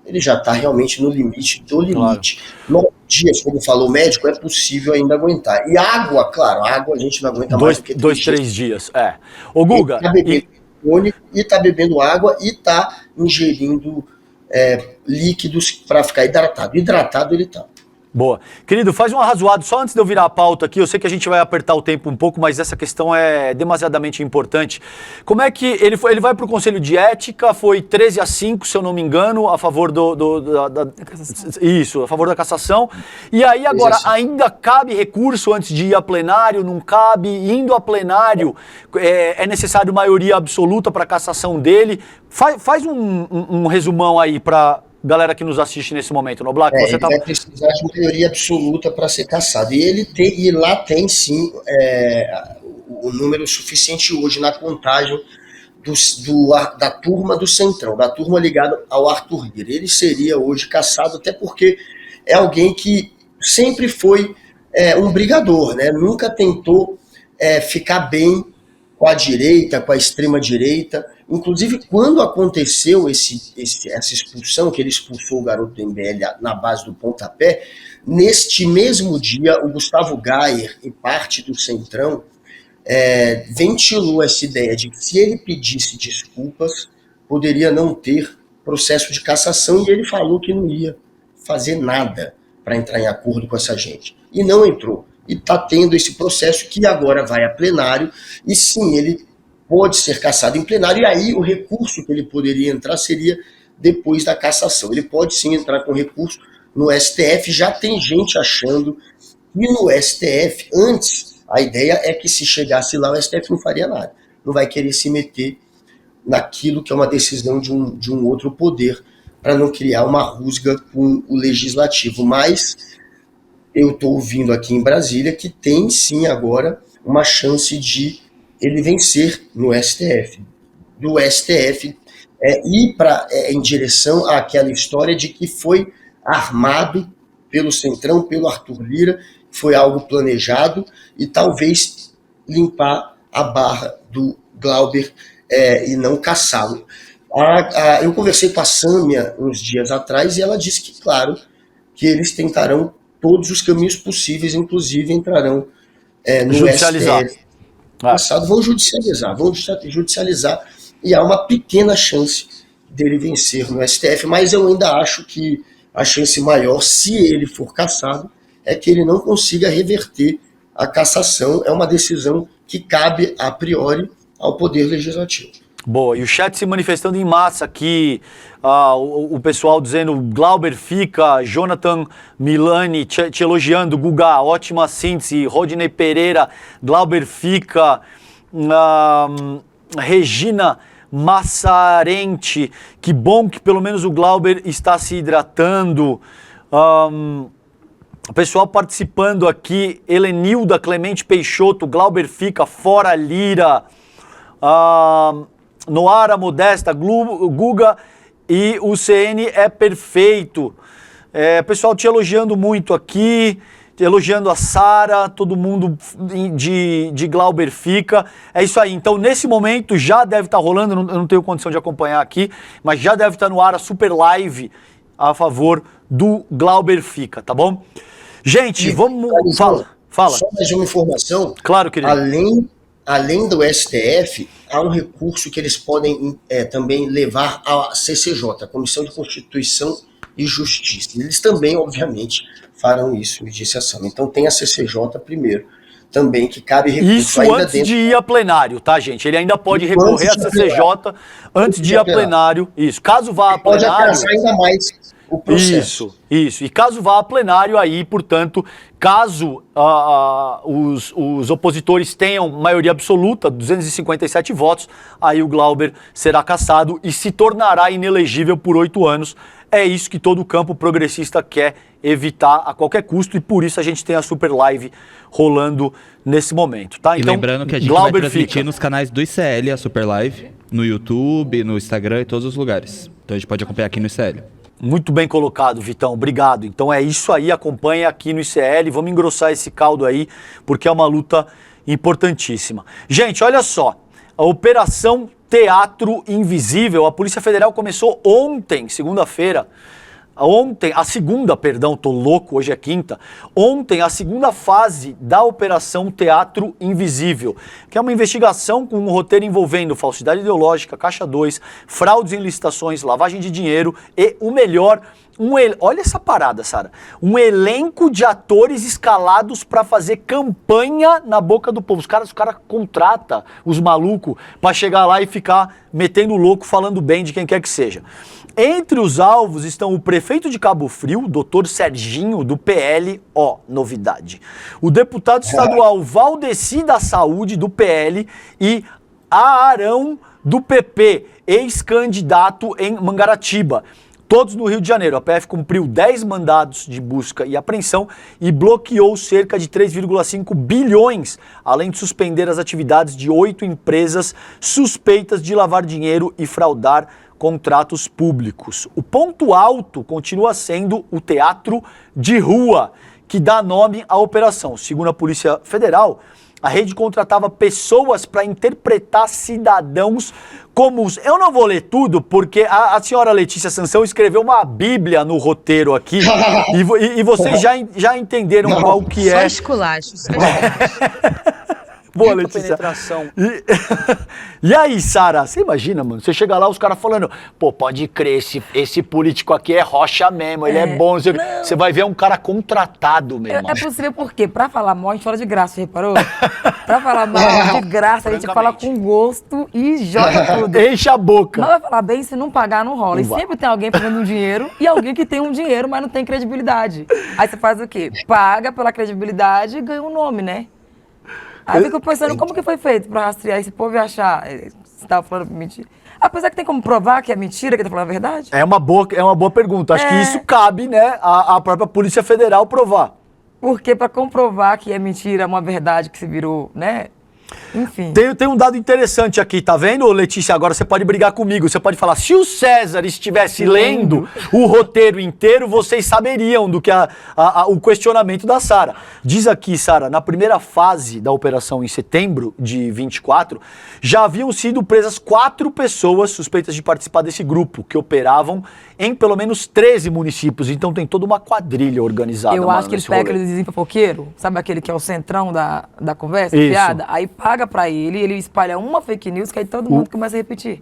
ele já está realmente no limite do limite. Claro. 9 dias, como falou o médico, é possível ainda aguentar. E água, claro, água a gente não aguenta mais do que 3 dias. Ô, Guga... Ele tá bebendo água e está ingerindo líquidos para ficar hidratado. Hidratado ele tá. Boa. Querido, faz um arrazoado só antes de eu virar a pauta aqui. Eu sei que a gente vai apertar o tempo um pouco, mas essa questão é demasiadamente importante. Como é que ele vai para o Conselho de Ética, foi 13-5, se eu não me engano, a favor da cassação. Isso, a favor da cassação. E aí agora ainda cabe recurso antes de ir a plenário, não cabe? Indo a plenário, é necessário maioria absoluta para a cassação dele. Faz um resumão aí para galera que nos assiste nesse momento, Noblar. Ele vai precisar de maioria absoluta para ser cassado. E lá tem sim o número suficiente hoje na contagem da turma do Centrão, da turma ligada ao Arthur Lira. Ele seria hoje cassado, até porque é alguém que sempre foi um brigador, né? Nunca tentou ficar bem com a direita, com a extrema-direita. Inclusive, quando aconteceu essa expulsão, que ele expulsou o garoto do MBL na base do pontapé, neste mesmo dia, o Gustavo Gayer e parte do Centrão ventilou essa ideia de que se ele pedisse desculpas, poderia não ter processo de cassação, e ele falou que não ia fazer nada para entrar em acordo com essa gente. E não entrou. E está tendo esse processo que agora vai a plenário, e sim, ele pode ser cassado em plenário, e aí o recurso que ele poderia entrar seria depois da cassação. Ele pode sim entrar com recurso no STF, já tem gente achando que no STF, antes, a ideia é que se chegasse lá, o STF não faria nada, não vai querer se meter naquilo que é uma decisão de um outro poder, para não criar uma rusga com o legislativo. Mas eu estou ouvindo aqui em Brasília que tem sim agora uma chance de ele vencer no STF, do STF ir em direção àquela história de que foi armado pelo Centrão, pelo Arthur Lira, foi algo planejado, e talvez limpar a barra do Glauber e não caçá-lo. Eu conversei com a Sâmia uns dias atrás e ela disse que, claro, que eles tentarão todos os caminhos possíveis, inclusive entrarão no STF. Vão judicializar, e há uma pequena chance dele vencer no STF, mas eu ainda acho que a chance maior, se ele for cassado, é que ele não consiga reverter a cassação. É uma decisão que cabe a priori ao Poder Legislativo. Boa, e o chat se manifestando em massa aqui, o pessoal dizendo Glauber fica, Jonathan Milani te elogiando, Guga, ótima síntese, Rodney Pereira, Glauber fica, Regina Massarente, que bom que pelo menos o Glauber está se hidratando, o pessoal participando aqui, Helenilda Clemente Peixoto, Glauber fica, fora Lira, Noara Modesta, Guga e o CN é perfeito. Pessoal te elogiando muito aqui, te elogiando a Sara, todo mundo de Glauber fica. É isso aí. Então, nesse momento, já deve estar rolando, eu não tenho condição de acompanhar aqui, mas já deve estar no ar a super live a favor do Glauber fica, tá bom? Gente, vamos... Fala. Só mais uma informação. Claro, querido. Além do STF, há um recurso que eles podem também levar à CCJ, a Comissão de Constituição e Justiça. Eles também, obviamente, farão isso, me disse a Sâmia. Então tem a CCJ primeiro, também, que cabe recurso isso ainda antes de ir a plenário, tá, gente? Ele ainda pode recorrer à CCJ antes de ir a plenário. Isso. Caso vá a plenário... Pode atrasar ainda mais o processo. Isso. E caso vá a plenário, aí, portanto, caso os opositores tenham maioria absoluta, 257 votos, aí o Glauber será cassado e se tornará inelegível por 8 anos. É isso que todo o campo progressista quer evitar a qualquer custo, e por isso a gente tem a super live rolando nesse momento, tá? E então, lembrando que a gente vai transmitir nos canais do ICL a super live, no YouTube, no Instagram e todos os lugares. Então a gente pode acompanhar aqui no ICL. Muito bem colocado, Vitão, obrigado. Então é isso aí, acompanha aqui no ICL, vamos engrossar esse caldo aí, porque é uma luta importantíssima. Gente, olha só, a Operação Teatro Invisível, a Polícia Federal começou ontem, segunda-feira, tô louco, hoje é quinta. Ontem, a segunda fase da Operação Teatro Invisível, que é uma investigação com um roteiro envolvendo falsidade ideológica, Caixa 2, fraudes em licitações, lavagem de dinheiro e o melhor, olha essa parada, Sara, um elenco de atores escalados para fazer campanha na boca do povo. Os caras contratam os malucos para chegar lá e ficar metendo louco, falando bem de quem quer que seja. Entre os alvos estão o prefeito de Cabo Frio, Dr. Serginho, do PL, novidade. O deputado estadual Valdeci da Saúde, do PL, e Arão, do PP, ex-candidato em Mangaratiba. Todos no Rio de Janeiro. A PF cumpriu 10 mandados de busca e apreensão e bloqueou cerca de 3,5 bilhões, além de suspender as atividades de 8 empresas suspeitas de lavar dinheiro e fraudar contratos públicos. O ponto alto continua sendo o teatro de rua, que dá nome à operação. Segundo a Polícia Federal, a rede contratava pessoas para interpretar cidadãos comuns. Eu não vou ler tudo, porque a senhora Letícia Sansão escreveu uma bíblia no roteiro aqui, e vocês já entenderam qual que Só é. esculacho, só esculacho. Boa, Letícia. E aí, Sara, você imagina, mano? Você chega lá, os caras falando, pô, pode crer, esse político aqui é rocha mesmo, ele é bom. Você vai ver um cara contratado, meu irmão. É possível porque, pra falar mal, a gente fala de graça, reparou? Pra falar mal, de graça, a gente fala com gosto e joga tudo. Enche a boca. Mas vai falar bem, se não pagar, não rola. Não E vai. sempre tem alguém pagando um dinheiro e alguém que tem um dinheiro, mas não tem credibilidade. Aí você faz o quê? Paga pela credibilidade e ganha um nome, né? Aí eu fico pensando, como que foi feito pra rastrear esse povo e achar? Você tava falando mentira. Apesar que tem como provar que é mentira, que tá falando a verdade? É uma boa pergunta. Acho que isso cabe, né, à própria Polícia Federal provar. Porque pra comprovar que é mentira, uma verdade que se virou, né? Enfim. Tem um dado interessante aqui, tá vendo, Letícia? Agora você pode brigar comigo. Você pode falar, se o César estivesse lendo o roteiro inteiro, vocês saberiam do que o questionamento da Sara. Diz aqui, Sara, na primeira fase da operação em setembro de 24, já haviam sido presas 4 pessoas suspeitas de participar desse grupo, que operavam em pelo menos 13 municípios. Então tem toda uma quadrilha organizada. Eu acho que eles pegam aquele vizinho fofoqueiro, sabe aquele que é o centrão da conversa, piada? Aí paga pra ele espalha uma fake news que aí todo mundo começa a repetir.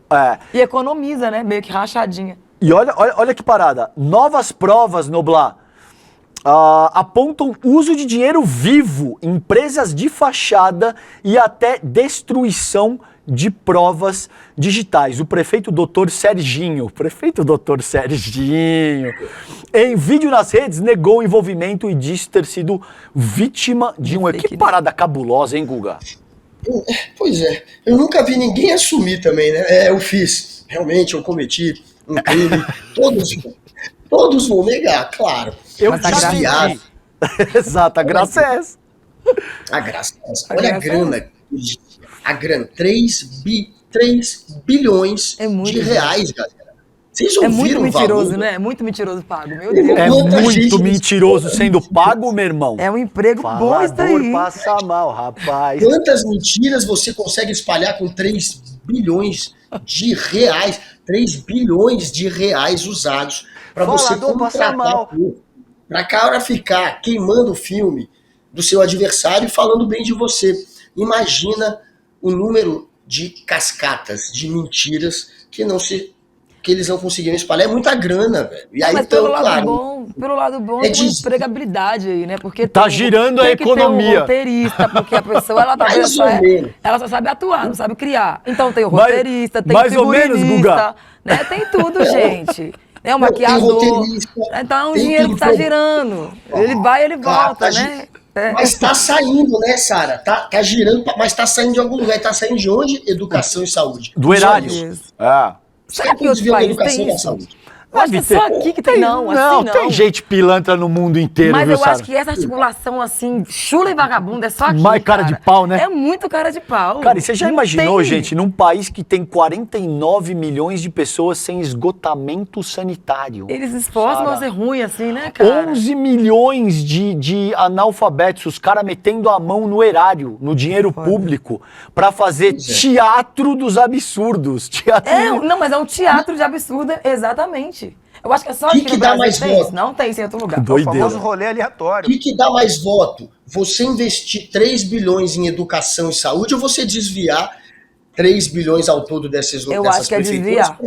E economiza, né? Meio que rachadinha. E olha que parada. Novas provas, Noblar, apontam uso de dinheiro vivo, empresas de fachada e até destruição de provas digitais. O prefeito Dr. Serginho, em vídeo nas redes, negou o envolvimento e disse ter sido vítima de um... Que parada cabulosa, hein, Guga? Pois é, eu nunca vi ninguém assumir também, né? Eu fiz, realmente, eu cometi um crime, todos vão negar, claro. Eu desviado. Exato, a graça é essa. A graça é essa. Olha a grana, 3 bilhões de reais, galera. Vocês ouviram muito o mentiroso, valor? né? É muito mentiroso pago, meu Deus. É muito mentiroso sendo pago, meu irmão. É um emprego bom isso daí. Passa mal, rapaz. Quantas mentiras você consegue espalhar com 3 bilhões de reais? 3 bilhões de reais usados para você contratar para cara ficar queimando o filme do seu adversário e falando bem de você. Imagina o número de cascatas, de mentiras que eles não conseguiram espalhar. É muita grana, velho. E aí, mas então, pelo lado bom, tem uma empregabilidade aí, né? Porque tá girando a economia. Tem um roteirista, porque a pessoa, ela só sabe atuar, não sabe criar. Então tem o roteirista, tem o figurinista, mais ou menos, Guga. Né? Tem tudo, gente. É o maquiador. Então é um dinheiro que tá girando. Ele vai e ele volta, né? Mas tá saindo, né, Sara? Tá girando, mas tá saindo de algum lugar. E tá saindo de onde? Educação e saúde. Do erário. Será que outros países tem isso? Saúde. Eu acho que é só aqui que tem. Não, tem gente pilantra no mundo inteiro, mas viu, eu acho que essa articulação, assim, chula e vagabunda é só aqui, mais cara de pau, né? É muito cara de pau. Cara, e você já imaginou, gente, num país que tem 49 milhões de pessoas sem esgotamento sanitário? Eles esforçam pra ser ruim, assim, né, cara? 11 milhões de analfabetos, os caras metendo a mão no erário, no dinheiro público, pra fazer teatro dos absurdos. Não, mas é um teatro de absurdo, exatamente. Eu acho que é só aqui que no dá Brasil mais tem voto? isso. Não tem isso em outro lugar. Doideira. O famoso rolê aleatório. O que dá mais voto? Você investir 3 bilhões em educação e saúde ou você desviar 3 bilhões ao todo dessas Eu acho que é desviar.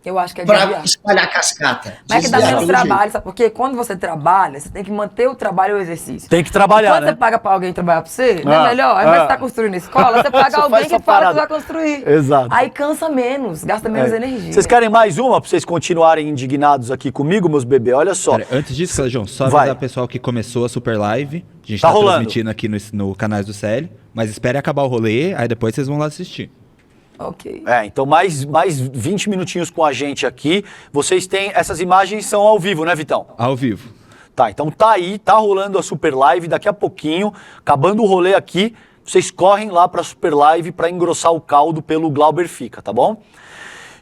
Eu acho que é desviar. Pra espalhar cascata. Mas é que dá menos pelo trabalho, jeito. sabe? Porque quando você trabalha, você tem que manter o trabalho e o exercício. Tem que trabalhar, quando né? você paga pra alguém trabalhar pra você, não é melhor? Ao invés de você tá construindo escola, você paga alguém que fala que você vai construir. Exato. Aí cansa menos, gasta menos energia. Vocês querem mais uma pra vocês continuarem indignados aqui comigo, meus bebês? Olha só. Pera, antes disso, João, só avisar o pessoal que começou a Super Live. A gente tá rolando. transmitindo aqui no canais do CL. Mas espere acabar o rolê, aí depois vocês vão lá assistir. Ok. Então mais 20 minutinhos com a gente aqui. Vocês têm... Essas imagens são ao vivo, né, Vitão? Ao vivo. Tá, então tá aí, tá rolando a Super Live. Daqui a pouquinho, acabando o rolê aqui, vocês correm lá pra Super Live pra engrossar o caldo pelo Glauber Fica, tá bom?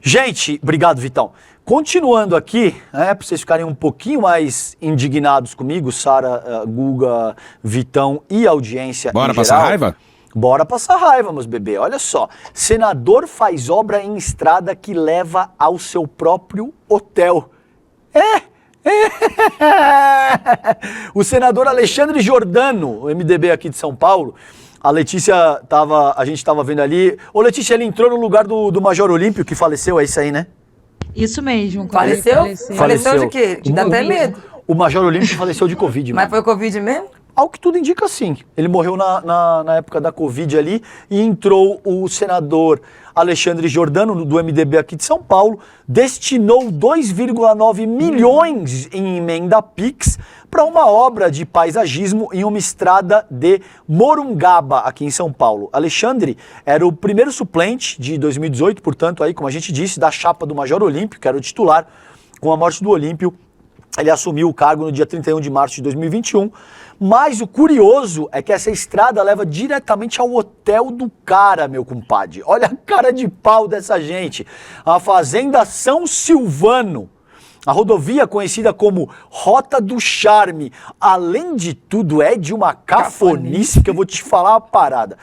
Gente, obrigado, Vitão. Continuando aqui, pra vocês ficarem um pouquinho mais indignados comigo, Sara, Guga, Vitão e audiência Bora em passar geral. raiva? Bora passar raiva, meus bebê. Olha só. Senador faz obra em estrada que leva ao seu próprio hotel. O senador Alexandre Giordano, o MDB aqui de São Paulo, a gente tava vendo ali. Ô Letícia, ele entrou no lugar do Major Olímpio, que faleceu, é isso aí, né? Isso mesmo. Faleceu? Faleceu de quê? Dá até medo. O Major Olímpio faleceu de Covid. Mas foi Covid mesmo? Ao que tudo indica, sim. Ele morreu na época da Covid ali e entrou o senador Alexandre Giordano, do MDB aqui de São Paulo, destinou 2,9 milhões em emenda PIX para uma obra de paisagismo em uma estrada de Morungaba, aqui em São Paulo. Alexandre era o primeiro suplente de 2018, portanto, aí, como a gente disse, da chapa do Major Olímpio, que era o titular. Com a morte do Olímpio, ele assumiu o cargo no dia 31 de março de 2021, mas o curioso é que essa estrada leva diretamente ao hotel do cara, meu compadre. Olha a cara de pau dessa gente. A Fazenda São Silvano, a rodovia conhecida como Rota do Charme, além de tudo é de uma cafonice que eu vou te falar uma parada.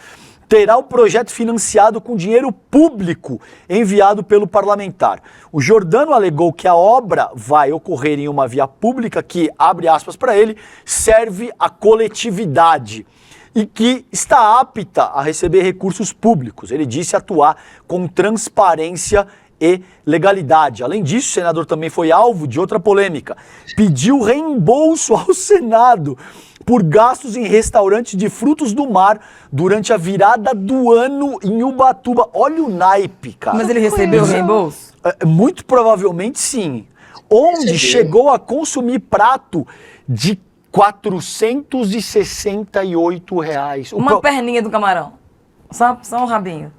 Terá o projeto financiado com dinheiro público enviado pelo parlamentar. O Giordano alegou que a obra vai ocorrer em uma via pública que, abre aspas para ele, serve à coletividade e que está apta a receber recursos públicos. Ele disse atuar com transparência e legalidade. Além disso, o senador também foi alvo de outra polêmica. Pediu reembolso ao Senado por gastos em restaurantes de frutos do mar durante a virada do ano em Ubatuba. Olha o naipe, cara. Mas ele recebeu o reembolso? Muito provavelmente sim. Onde chegou a consumir prato de R$468. Uma perninha do camarão. Só um rabinho.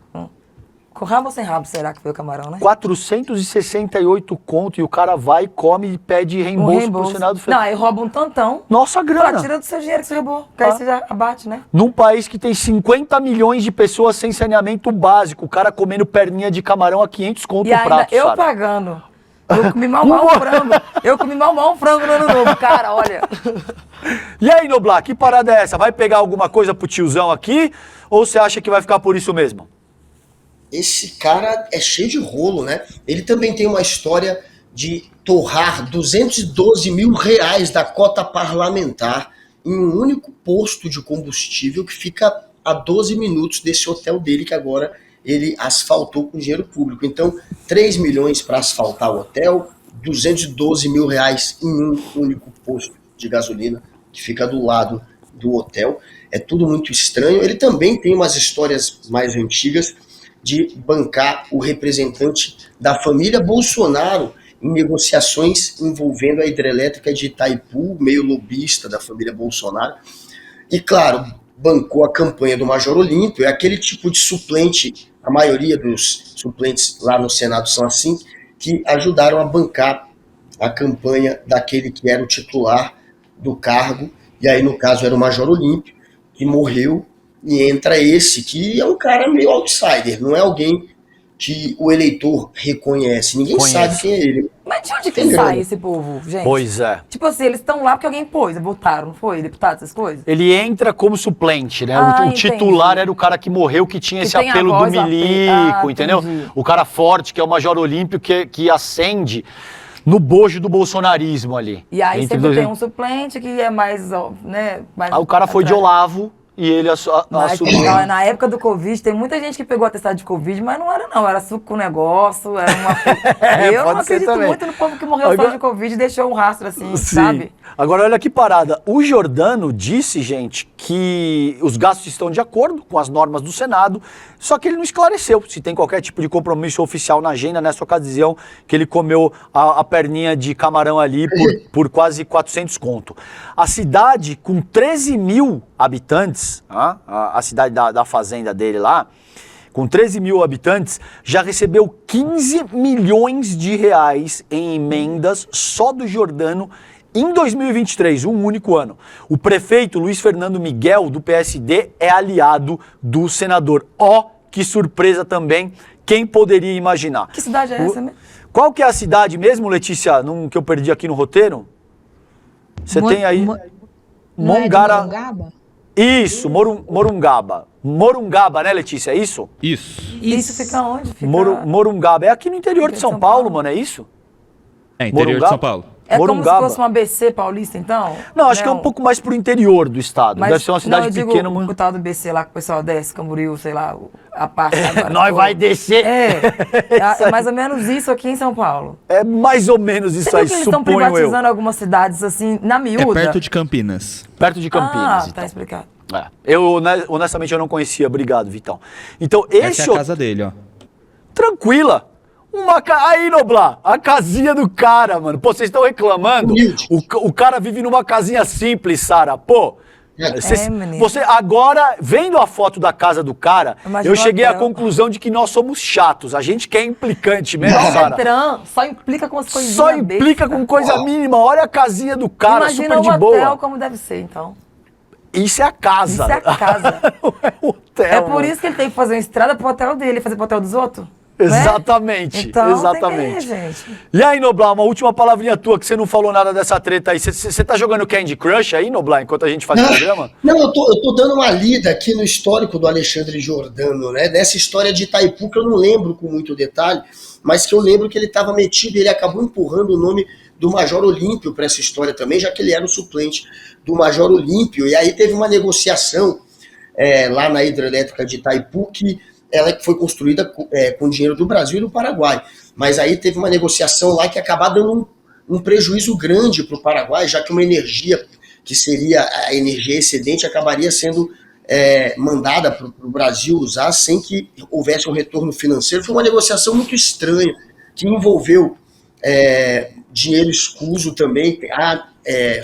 Com rabo ou sem rabo, será que foi o camarão, né? 468 conto e o cara vai, come e pede reembolso pro Senado Federal. Não, aí rouba um tantão. Nossa grana. Fala, tira do seu dinheiro que você roubou, que aí você já abate, né? Num país que tem 50 milhões de pessoas sem saneamento básico, o cara comendo perninha de camarão a 500 conto o prato, eu Sara. pagando. Eu comi mal um frango. Eu comi mal um frango no ano novo, cara, olha. E aí, Noblar, que parada é essa? Vai pegar alguma coisa pro tiozão aqui ou você acha que vai ficar por isso mesmo? Esse cara é cheio de rolo, né? Ele também tem uma história de torrar R$212 mil da cota parlamentar em um único posto de combustível que fica a 12 minutos desse hotel dele, que agora ele asfaltou com dinheiro público. Então, 3 milhões para asfaltar o hotel, R$212 mil em um único posto de gasolina que fica do lado do hotel. É tudo muito estranho. Ele também tem umas histórias mais antigas de bancar o representante da família Bolsonaro em negociações envolvendo a hidrelétrica de Itaipu, meio lobista da família Bolsonaro. E, claro, bancou a campanha do Major Olímpio, é aquele tipo de suplente, a maioria dos suplentes lá no Senado são assim, que ajudaram a bancar a campanha daquele que era o titular do cargo, e aí no caso era o Major Olímpio, que morreu. E entra esse, que é um cara meio outsider, não é alguém que o eleitor reconhece. Ninguém sabe quem é ele. Mas de onde que sai esse povo, gente? Pois é. Tipo assim, eles estão lá porque alguém pôs, votaram, não foi? Deputado, essas coisas? Ele entra como suplente, né? O titular era o cara que morreu, que tinha esse apelo do milico, entendeu? Entendi. O cara forte, que é o Major Olímpio, que ascende no bojo do bolsonarismo ali. E aí sempre tem um suplente que é mais, né? Mais aí o cara foi de Olavo. E ele assumiu. Na época do Covid, tem muita gente que pegou atestado de Covid, mas não era não, era suco com negócio, era uma... Eu não acredito muito no povo que morreu só de Covid e deixou um rastro assim, sabe? Agora olha que parada, o Giordano disse, gente, que os gastos estão de acordo com as normas do Senado, só que ele não esclareceu se tem qualquer tipo de compromisso oficial na agenda nessa ocasião que ele comeu a perninha de camarão ali por quase 400 conto. A cidade com 13 mil habitantes, a cidade da fazenda dele lá, com 13 mil habitantes, já recebeu 15 milhões de reais em emendas só do Giordano em 2023, um único ano. O prefeito Luiz Fernando Miguel, do PSD, é aliado do senador. Que surpresa também, quem poderia imaginar? Que cidade é essa mesmo? Qual que é a cidade mesmo, Letícia, que eu perdi aqui no roteiro? Você tem aí... Não é de Morungaba? Isso, Morungaba. Morungaba, né, Letícia? É isso? Isso. Isso fica onde? Fica... Morungaba. É aqui no interior de São Paulo, mano, é isso? É, interior Morungaba? de São Paulo. É como se Morungaba. fosse uma BC paulista, então? Não, acho que é um pouco mais pro interior do estado. Mas, Deve ser uma cidade não, eu pequena. digo, o tal do BC lá que o pessoal desce, Camboriú, sei lá, a parte agora. Nós vai descer. É mais ou menos isso aqui em São Paulo. É mais ou menos isso Você aí, viu que eles estão suponho eu. privatizando algumas cidades assim, na miúda? É perto de Campinas. Perto de Campinas. Ah, então. tá explicado. É. Eu, honestamente, eu não conhecia. Obrigado, Vitão. Então, Essa é a casa dele, ó. Tranquila. Aí, Noblar, a casinha do cara, mano. Pô, vocês estão reclamando? Humilde. O cara vive numa casinha simples, Sara. Pô, menino. você agora, vendo a foto da casa do cara, Imagina eu cheguei o à hotel. conclusão de que nós somos chatos. A gente que é implicante mesmo, Não, Sara. Detran, só implica com as coisinhas Só implica com coisa mínima. Olha a casinha do cara, Imagina super de o hotel boa. como deve ser, então. Isso é a casa. Isso é a casa. Não é o hotel. É por mano. isso que ele tem que fazer uma estrada pro hotel dele, fazer pro hotel dos outros. Né? Exatamente, Então, exatamente. Tem que ir, gente. E aí, Noblar, uma última palavrinha tua, que você não falou nada dessa treta aí. Você tá jogando Candy Crush aí, Noblar, enquanto a gente faz o programa? Não, eu tô dando uma lida aqui no histórico do Alexandre Giordano, né? Dessa história de Itaipu, que eu não lembro com muito detalhe, mas que eu lembro que ele estava metido e ele acabou empurrando o nome do Major Olímpio para essa história também, já que ele era o suplente do Major Olímpio. E aí teve uma negociação lá na hidrelétrica de Itaipu, que ela foi construída com dinheiro do Brasil e do Paraguai. Mas aí teve uma negociação lá que acabou dando um prejuízo grande para o Paraguai, já que uma energia que seria a energia excedente acabaria sendo mandada para o Brasil usar sem que houvesse um retorno financeiro. Foi uma negociação muito estranha, que envolveu dinheiro escuso também, há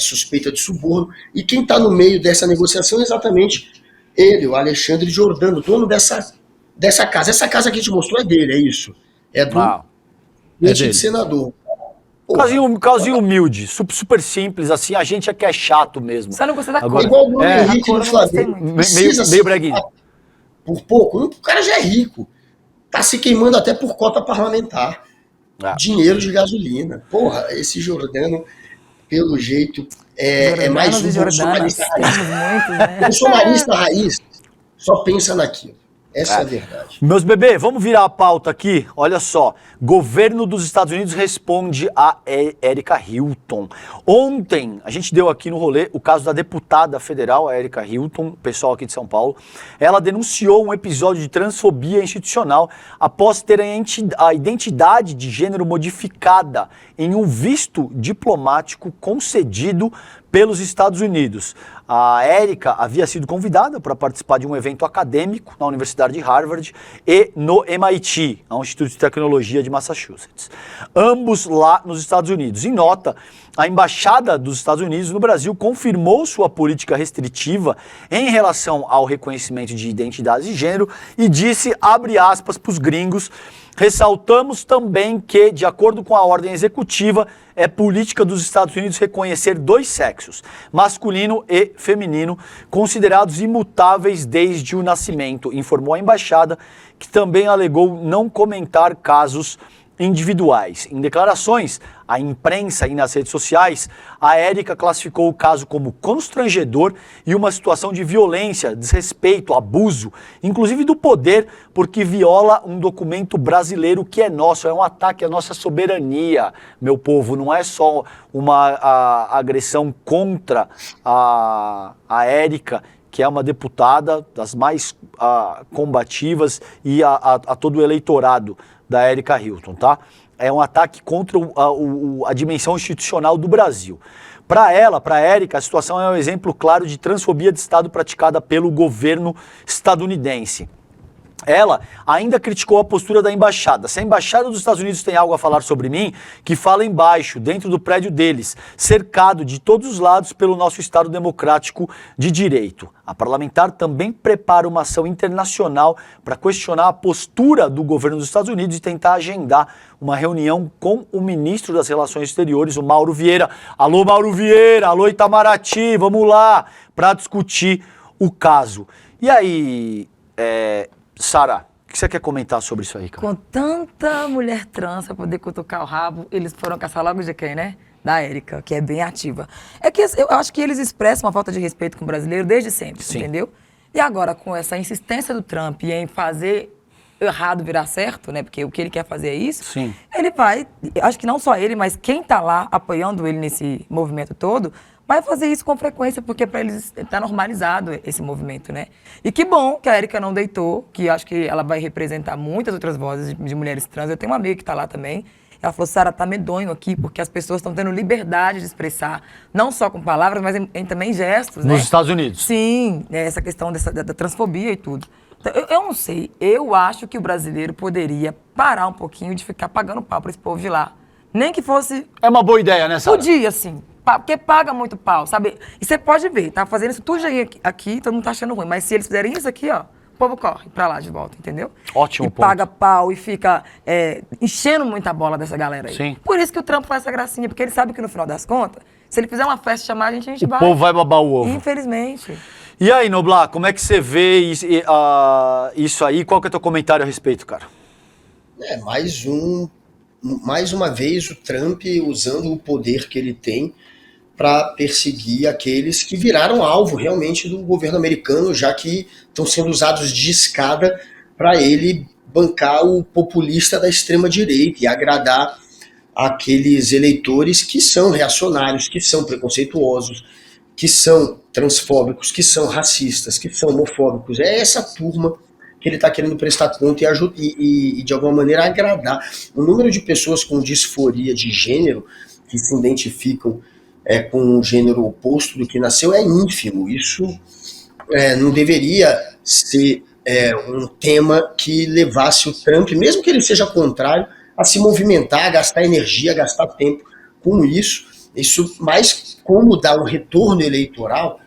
suspeita de suborno, e quem está no meio dessa negociação é exatamente ele, o Alexandre Giordano, dono dessa casa. Essa casa que a gente mostrou é dele, é isso. É do dele. senador. Casinho humilde, super simples, assim, a gente é que é chato mesmo. Só não gostei da Agora, cor. É igual o Bruno a Henrique cor no eu não gostei Flamengo. muito. Precisa meio breguinho. por pouco. O cara já é rico. Tá se queimando até por cota parlamentar. Dinheiro de gasolina. Porra, esse Giordano, pelo jeito, é mais um bolsonarista raiz. Muitos, né? Bolsonarista raiz só pensa naquilo. Essa é a verdade. Meus bebês, vamos virar a pauta aqui. Olha só, governo dos Estados Unidos responde a Erika Hilton. Ontem, a gente deu aqui no rolê o caso da deputada federal, a Erika Hilton, pessoal aqui de São Paulo. Ela denunciou um episódio de transfobia institucional após ter a identidade de gênero modificada em um visto diplomático concedido pelos Estados Unidos. A Erika havia sido convidada para participar de um evento acadêmico na Universidade de Harvard e no MIT, a Instituto de Tecnologia de Massachusetts. Ambos lá nos Estados Unidos. Em nota, a Embaixada dos Estados Unidos no Brasil confirmou sua política restritiva em relação ao reconhecimento de identidades de gênero e disse, abre aspas para os gringos, ressaltamos também que, de acordo com a ordem executiva, é política dos Estados Unidos reconhecer dois sexos, masculino e feminino, considerados imutáveis desde o nascimento, informou a embaixada, que também alegou não comentar casos individuais. Em declarações à imprensa e nas redes sociais, a Erika classificou o caso como constrangedor e uma situação de violência, desrespeito, abuso, inclusive do poder, porque viola um documento brasileiro que é nosso, é um ataque à nossa soberania, meu povo, não é só uma agressão contra a Erika, que é uma deputada das mais combativas e a todo o eleitorado da Erika Hilton, tá? É um ataque contra a dimensão institucional do Brasil. Para ela, para a Erika, a situação é um exemplo claro de transfobia de Estado praticada pelo governo estadunidense. Ela ainda criticou a postura da embaixada. Se a embaixada dos Estados Unidos tem algo a falar sobre mim, que fala embaixo, dentro do prédio deles, cercado de todos os lados pelo nosso Estado democrático de direito. A parlamentar também prepara uma ação internacional para questionar a postura do governo dos Estados Unidos e tentar agendar uma reunião com o ministro das Relações Exteriores, o Mauro Vieira. Alô, Mauro Vieira! Alô, Itamaraty! Vamos lá para discutir o caso. E aí, Sara, o que você quer comentar sobre isso aí, cara? Com tanta mulher trans pra poder cutucar o rabo, eles foram caçar logo de quem, né? da Érica, que é bem ativa. É que eu acho que eles expressam uma falta de respeito com o brasileiro desde sempre, Sim. entendeu? E agora, com essa insistência do Trump em fazer errado virar certo, né? Porque o que ele quer fazer é isso. Sim. Ele vai, acho que não só ele, mas quem está lá apoiando ele nesse movimento todo, vai fazer isso com frequência, porque para eles está normalizado esse movimento, né? E que bom que a Érica não deitou, que acho que ela vai representar muitas outras vozes de mulheres trans. Eu tenho uma amiga que está lá também. Ela falou, Sara, tá medonho aqui, porque as pessoas estão tendo liberdade de expressar, não só com palavras, mas em também gestos, né? Nos Estados Unidos. Sim, essa questão da transfobia e tudo. Então, eu não sei, eu acho que o brasileiro poderia parar um pouquinho de ficar pagando pau para esse povo de lá. Nem que fosse... É uma boa ideia, né, Sara? Podia, sim. Porque paga muito pau, sabe? E você pode ver, tá fazendo isso tudo aqui, todo mundo tá achando ruim. Mas se eles fizerem isso aqui, ó, o povo corre pra lá de volta, entendeu? Ótimo e ponto. paga pau e fica enchendo muita bola dessa galera aí. Sim. Por isso que o Trump faz essa gracinha, porque ele sabe que no final das contas, se ele fizer uma festa e chamar a gente O vai. povo vai babar o ovo. Infelizmente. E aí, Noblar, como é que você vê isso aí? Qual que é o teu comentário a respeito, cara? Mais uma vez o Trump usando o poder que ele tem para perseguir aqueles que viraram alvo realmente do governo americano, já que estão sendo usados de escada para ele bancar o populista da extrema-direita e agradar aqueles eleitores que são reacionários, que são preconceituosos, que são transfóbicos, que são racistas, que são homofóbicos. É essa turma que ele está querendo prestar conta e, de alguma maneira, agradar. O número de pessoas com disforia de gênero que se identificam com um gênero oposto do que nasceu é ínfimo. Isso não deveria ser um tema que levasse o Trump, mesmo que ele seja contrário, a se movimentar, a gastar energia, a gastar tempo com isso. Isso, mais como dar um retorno eleitoral,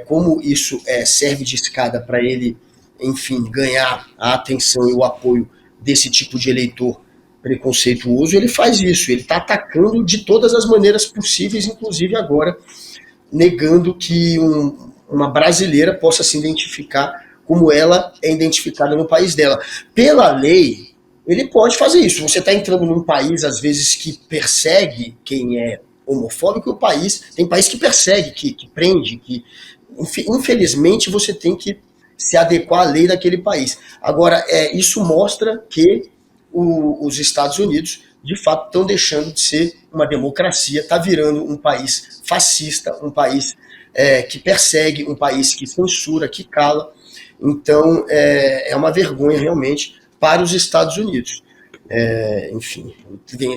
como isso serve de escada para ele, enfim, ganhar a atenção e o apoio desse tipo de eleitor preconceituoso, ele faz isso. Ele está atacando de todas as maneiras possíveis, inclusive agora negando que uma brasileira possa se identificar como ela é identificada no país dela. Pela lei, ele pode fazer isso. Você está entrando num país, às vezes, que persegue quem é homofóbico, tem país que persegue, que prende, que infelizmente você tem que se adequar à lei daquele país. Agora, isso mostra que os Estados Unidos, de fato, estão deixando de ser uma democracia, está virando um país fascista, um país que persegue, um país que censura, que cala. Então, é uma vergonha realmente para os Estados Unidos. Enfim,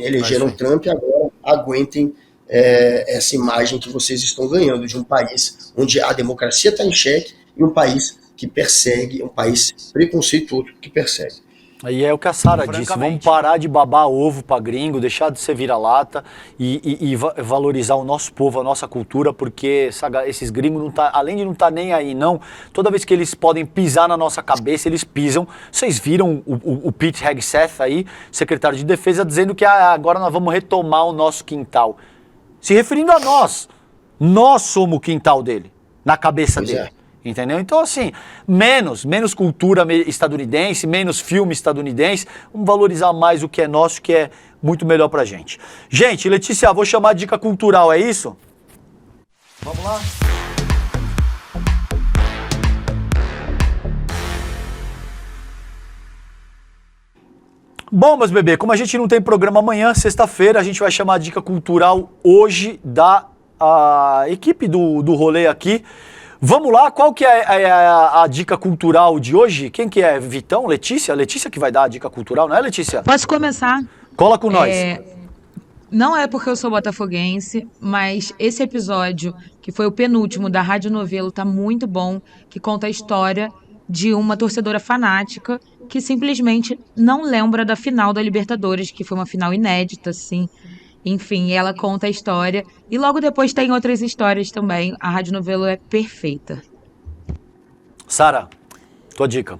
elegeram Trump e agora aguentem essa imagem que vocês estão ganhando de um país onde a democracia está em xeque e um país que persegue, um país preconceituoso que persegue. E é o que a Sara disse, vamos parar de babar ovo pra gringo, deixar de ser vira-lata e valorizar o nosso povo, a nossa cultura, porque esses gringos, além de não estar nem aí não, toda vez que eles podem pisar na nossa cabeça, eles pisam. Vocês viram o Pete Hegseth aí, secretário de Defesa, dizendo que agora nós vamos retomar o nosso quintal. Se referindo a nós somos o quintal dele, na cabeça dele. Entendeu? Então, assim, menos cultura estadunidense, menos filme estadunidense, vamos valorizar mais o que é nosso, que é muito melhor pra gente. Gente, Letícia, vou chamar de dica cultural, é isso? Vamos lá? Bom, meus bebês, como a gente não tem programa amanhã, sexta-feira, a gente vai chamar a dica cultural hoje da equipe do rolê aqui. Vamos lá, qual que é a dica cultural de hoje? Quem que é? Vitão? Letícia? Letícia que vai dar a dica cultural, não é, Letícia? Posso começar? Cola com nós. Não é porque eu sou botafoguense, mas esse episódio, que foi o penúltimo da Rádio Novelo, tá muito bom, que conta a história de uma torcedora fanática que simplesmente não lembra da final da Libertadores, que foi uma final inédita, assim. Enfim, ela conta a história. E logo depois tem outras histórias também. A Rádio Novelo é perfeita. Sara, tua dica.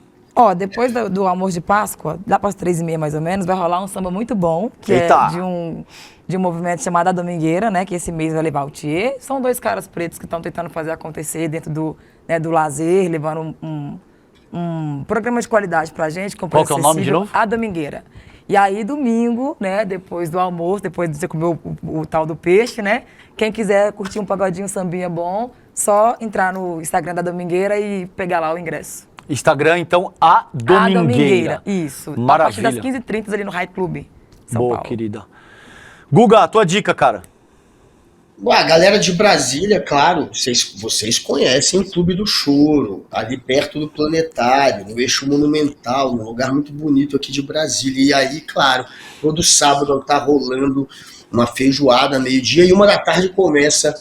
Depois do almoço de Páscoa, lá para as 3h30 mais ou menos, vai rolar um samba muito bom, que é de um movimento chamado A Domingueira, né? Que esse mês vai levar o Thier. São dois caras pretos que estão tentando fazer acontecer dentro do lazer, levando um programa de qualidade pra gente. Qual que é o nome de novo? A Domingueira. E aí, domingo, né, depois do almoço, depois de você comer o tal do peixe, né, quem quiser curtir um pagodinho, um sambinha bom, só entrar no Instagram da Domingueira e pegar lá o ingresso. Instagram, então, a Domingueira. Isso. Maravilha. A partir das 15h30 ali no High Club, São Boa, Paulo. querida. Guga, tua dica, cara. A galera de Brasília, claro, vocês conhecem o Clube do Choro, ali perto do Planetário, no Eixo Monumental, num lugar muito bonito aqui de Brasília. E aí, claro, todo sábado tá rolando uma feijoada, meio-dia, e 1h da tarde começa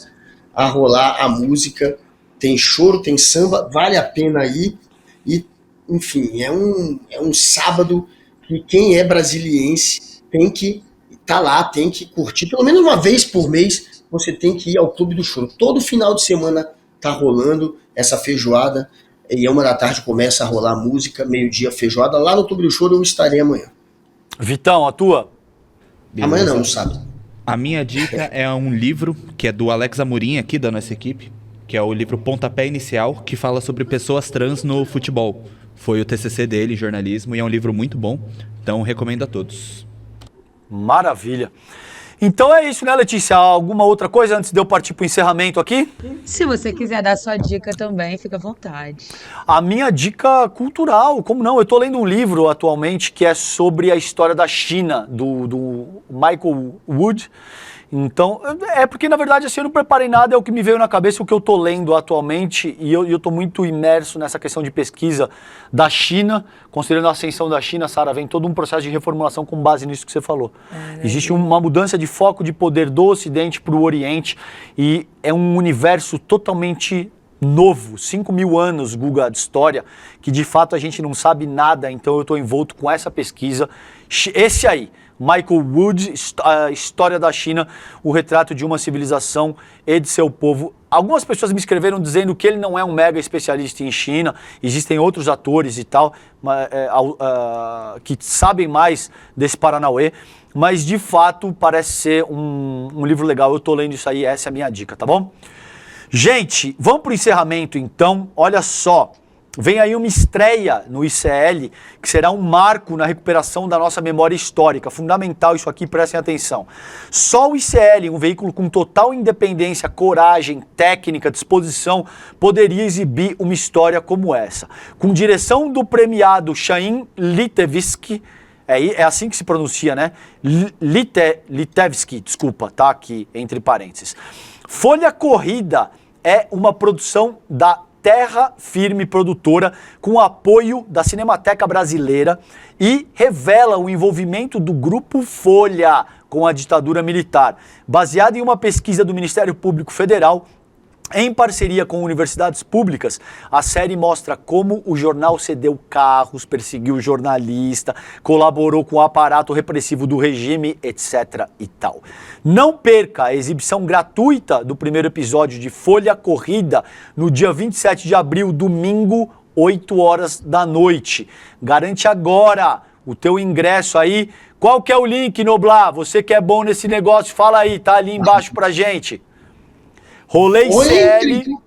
a rolar a música. Tem choro, tem samba, vale a pena ir. E, enfim, é um sábado que quem é brasiliense tem que estar lá, tem que curtir, pelo menos uma vez por mês, você tem que ir ao Clube do Choro. Todo final de semana tá rolando essa feijoada, e 1h da tarde começa a rolar música, meio-dia feijoada. Lá no Clube do Choro eu estarei amanhã. Vitão, a tua? Beleza. Amanhã não, no sábado. A minha dica é um livro que é do Alex Amorim, aqui da nossa equipe, que é o livro Pontapé Inicial, que fala sobre pessoas trans no futebol. Foi o TCC dele em jornalismo e é um livro muito bom, então recomendo a todos. Maravilha. Então é isso, né, Letícia? Alguma outra coisa antes de eu partir para o encerramento aqui? Se você quiser dar sua dica também, fica à vontade. A minha dica cultural, como não? Eu estou lendo um livro atualmente que é sobre a história da China, do Michael Wood. Então, é porque, na verdade, assim, eu não preparei nada, é o que me veio na cabeça, o que eu estou lendo atualmente, e eu estou muito imerso nessa questão de pesquisa da China, considerando a ascensão da China, Sara, vem todo um processo de reformulação com base nisso que você falou. Existe uma mudança de foco de poder do Ocidente para o Oriente, e é um universo totalmente novo, 5.000 anos, Guga, de história, que de fato a gente não sabe nada, então eu estou envolto com essa pesquisa. Esse aí, Michael Wood, a História da China, o retrato de uma civilização e de seu povo. Algumas pessoas me escreveram dizendo que ele não é um mega especialista em China, existem outros atores e tal, que sabem mais desse Paranauê, mas de fato parece ser um livro legal. Eu estou lendo isso aí, essa é a minha dica, tá bom? Gente, vamos para o encerramento então. Olha só, vem aí uma estreia no ICL, que será um marco na recuperação da nossa memória histórica. Fundamental isso aqui, prestem atenção. Só o ICL, um veículo com total independência, coragem, técnica, disposição, poderia exibir uma história como essa. Com direção do premiado Chaim Litevski, é assim que se pronuncia, né? Litevski, desculpa, tá aqui entre parênteses. Folha Corrida é uma produção da Terra Firme Produtora, com apoio da Cinemateca Brasileira, e revela o envolvimento do Grupo Folha com a ditadura militar. Baseado em uma pesquisa do Ministério Público Federal, em parceria com universidades públicas, a série mostra como o jornal cedeu carros, perseguiu jornalista, colaborou com o aparato repressivo do regime, etc. e tal. Não perca a exibição gratuita do primeiro episódio de Folha Corrida no dia 27 de abril, domingo, 8 horas da noite. Garante agora o teu ingresso aí. Qual que é o link, Noblar? Você que é bom nesse negócio, fala aí, tá ali embaixo pra gente. RoléICL.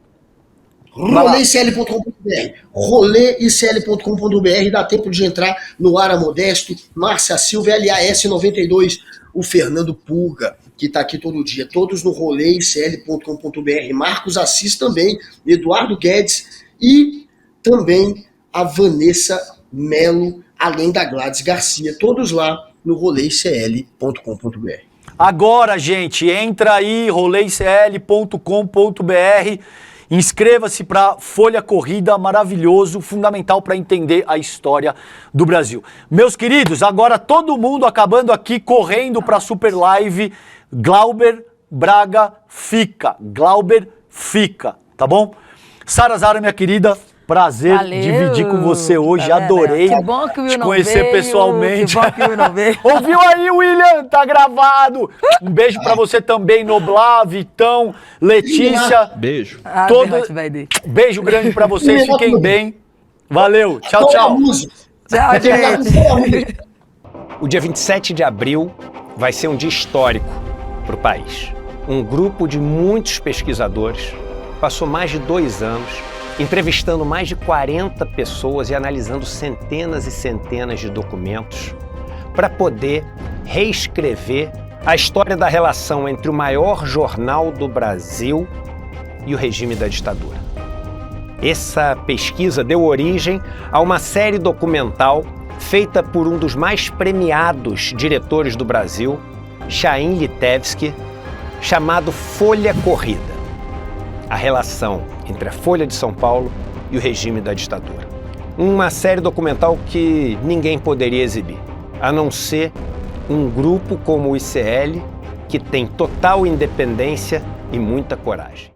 RoléICL.com.br. RoléICL.com.br. Dá tempo de entrar no Ara Modesto, Márcia Silva, LAS92, o Fernando Pulga, que está aqui todo dia. Todos no RoléICL.com.br. Marcos Assis também, Eduardo Guedes e também a Vanessa Melo, além da Gladys Garcia. Todos lá no RoléICL.com.br. Agora, gente, entra aí, roleicl.com.br, inscreva-se para Folha Corrida, maravilhoso, fundamental para entender a história do Brasil. Meus queridos, agora todo mundo acabando aqui, correndo para a Super Live, Glauber Braga fica, tá bom? Sara Zara, minha querida, prazer dividir com você hoje, adorei que bom que o Will te não conhecer veio, pessoalmente. Que bom que o Will não veio. Ouviu aí, William? Tá gravado. Um beijo pra você também, Noblar, Vitão, Letícia. Beijo. Beijo grande pra vocês, fiquem bem. Valeu, tchau, tchau. Tchau, gente. O dia 27 de abril vai ser um dia histórico pro país. Um grupo de muitos pesquisadores passou mais de 2 anos entrevistando mais de 40 pessoas e analisando centenas e centenas de documentos para poder reescrever a história da relação entre o maior jornal do Brasil e o regime da ditadura. Essa pesquisa deu origem a uma série documental feita por um dos mais premiados diretores do Brasil, Chaim Litevski, chamado Folha Corrida. A relação entre a Folha de São Paulo e o regime da ditadura. Uma série documental que ninguém poderia exibir, a não ser um grupo como o ICL, que tem total independência e muita coragem.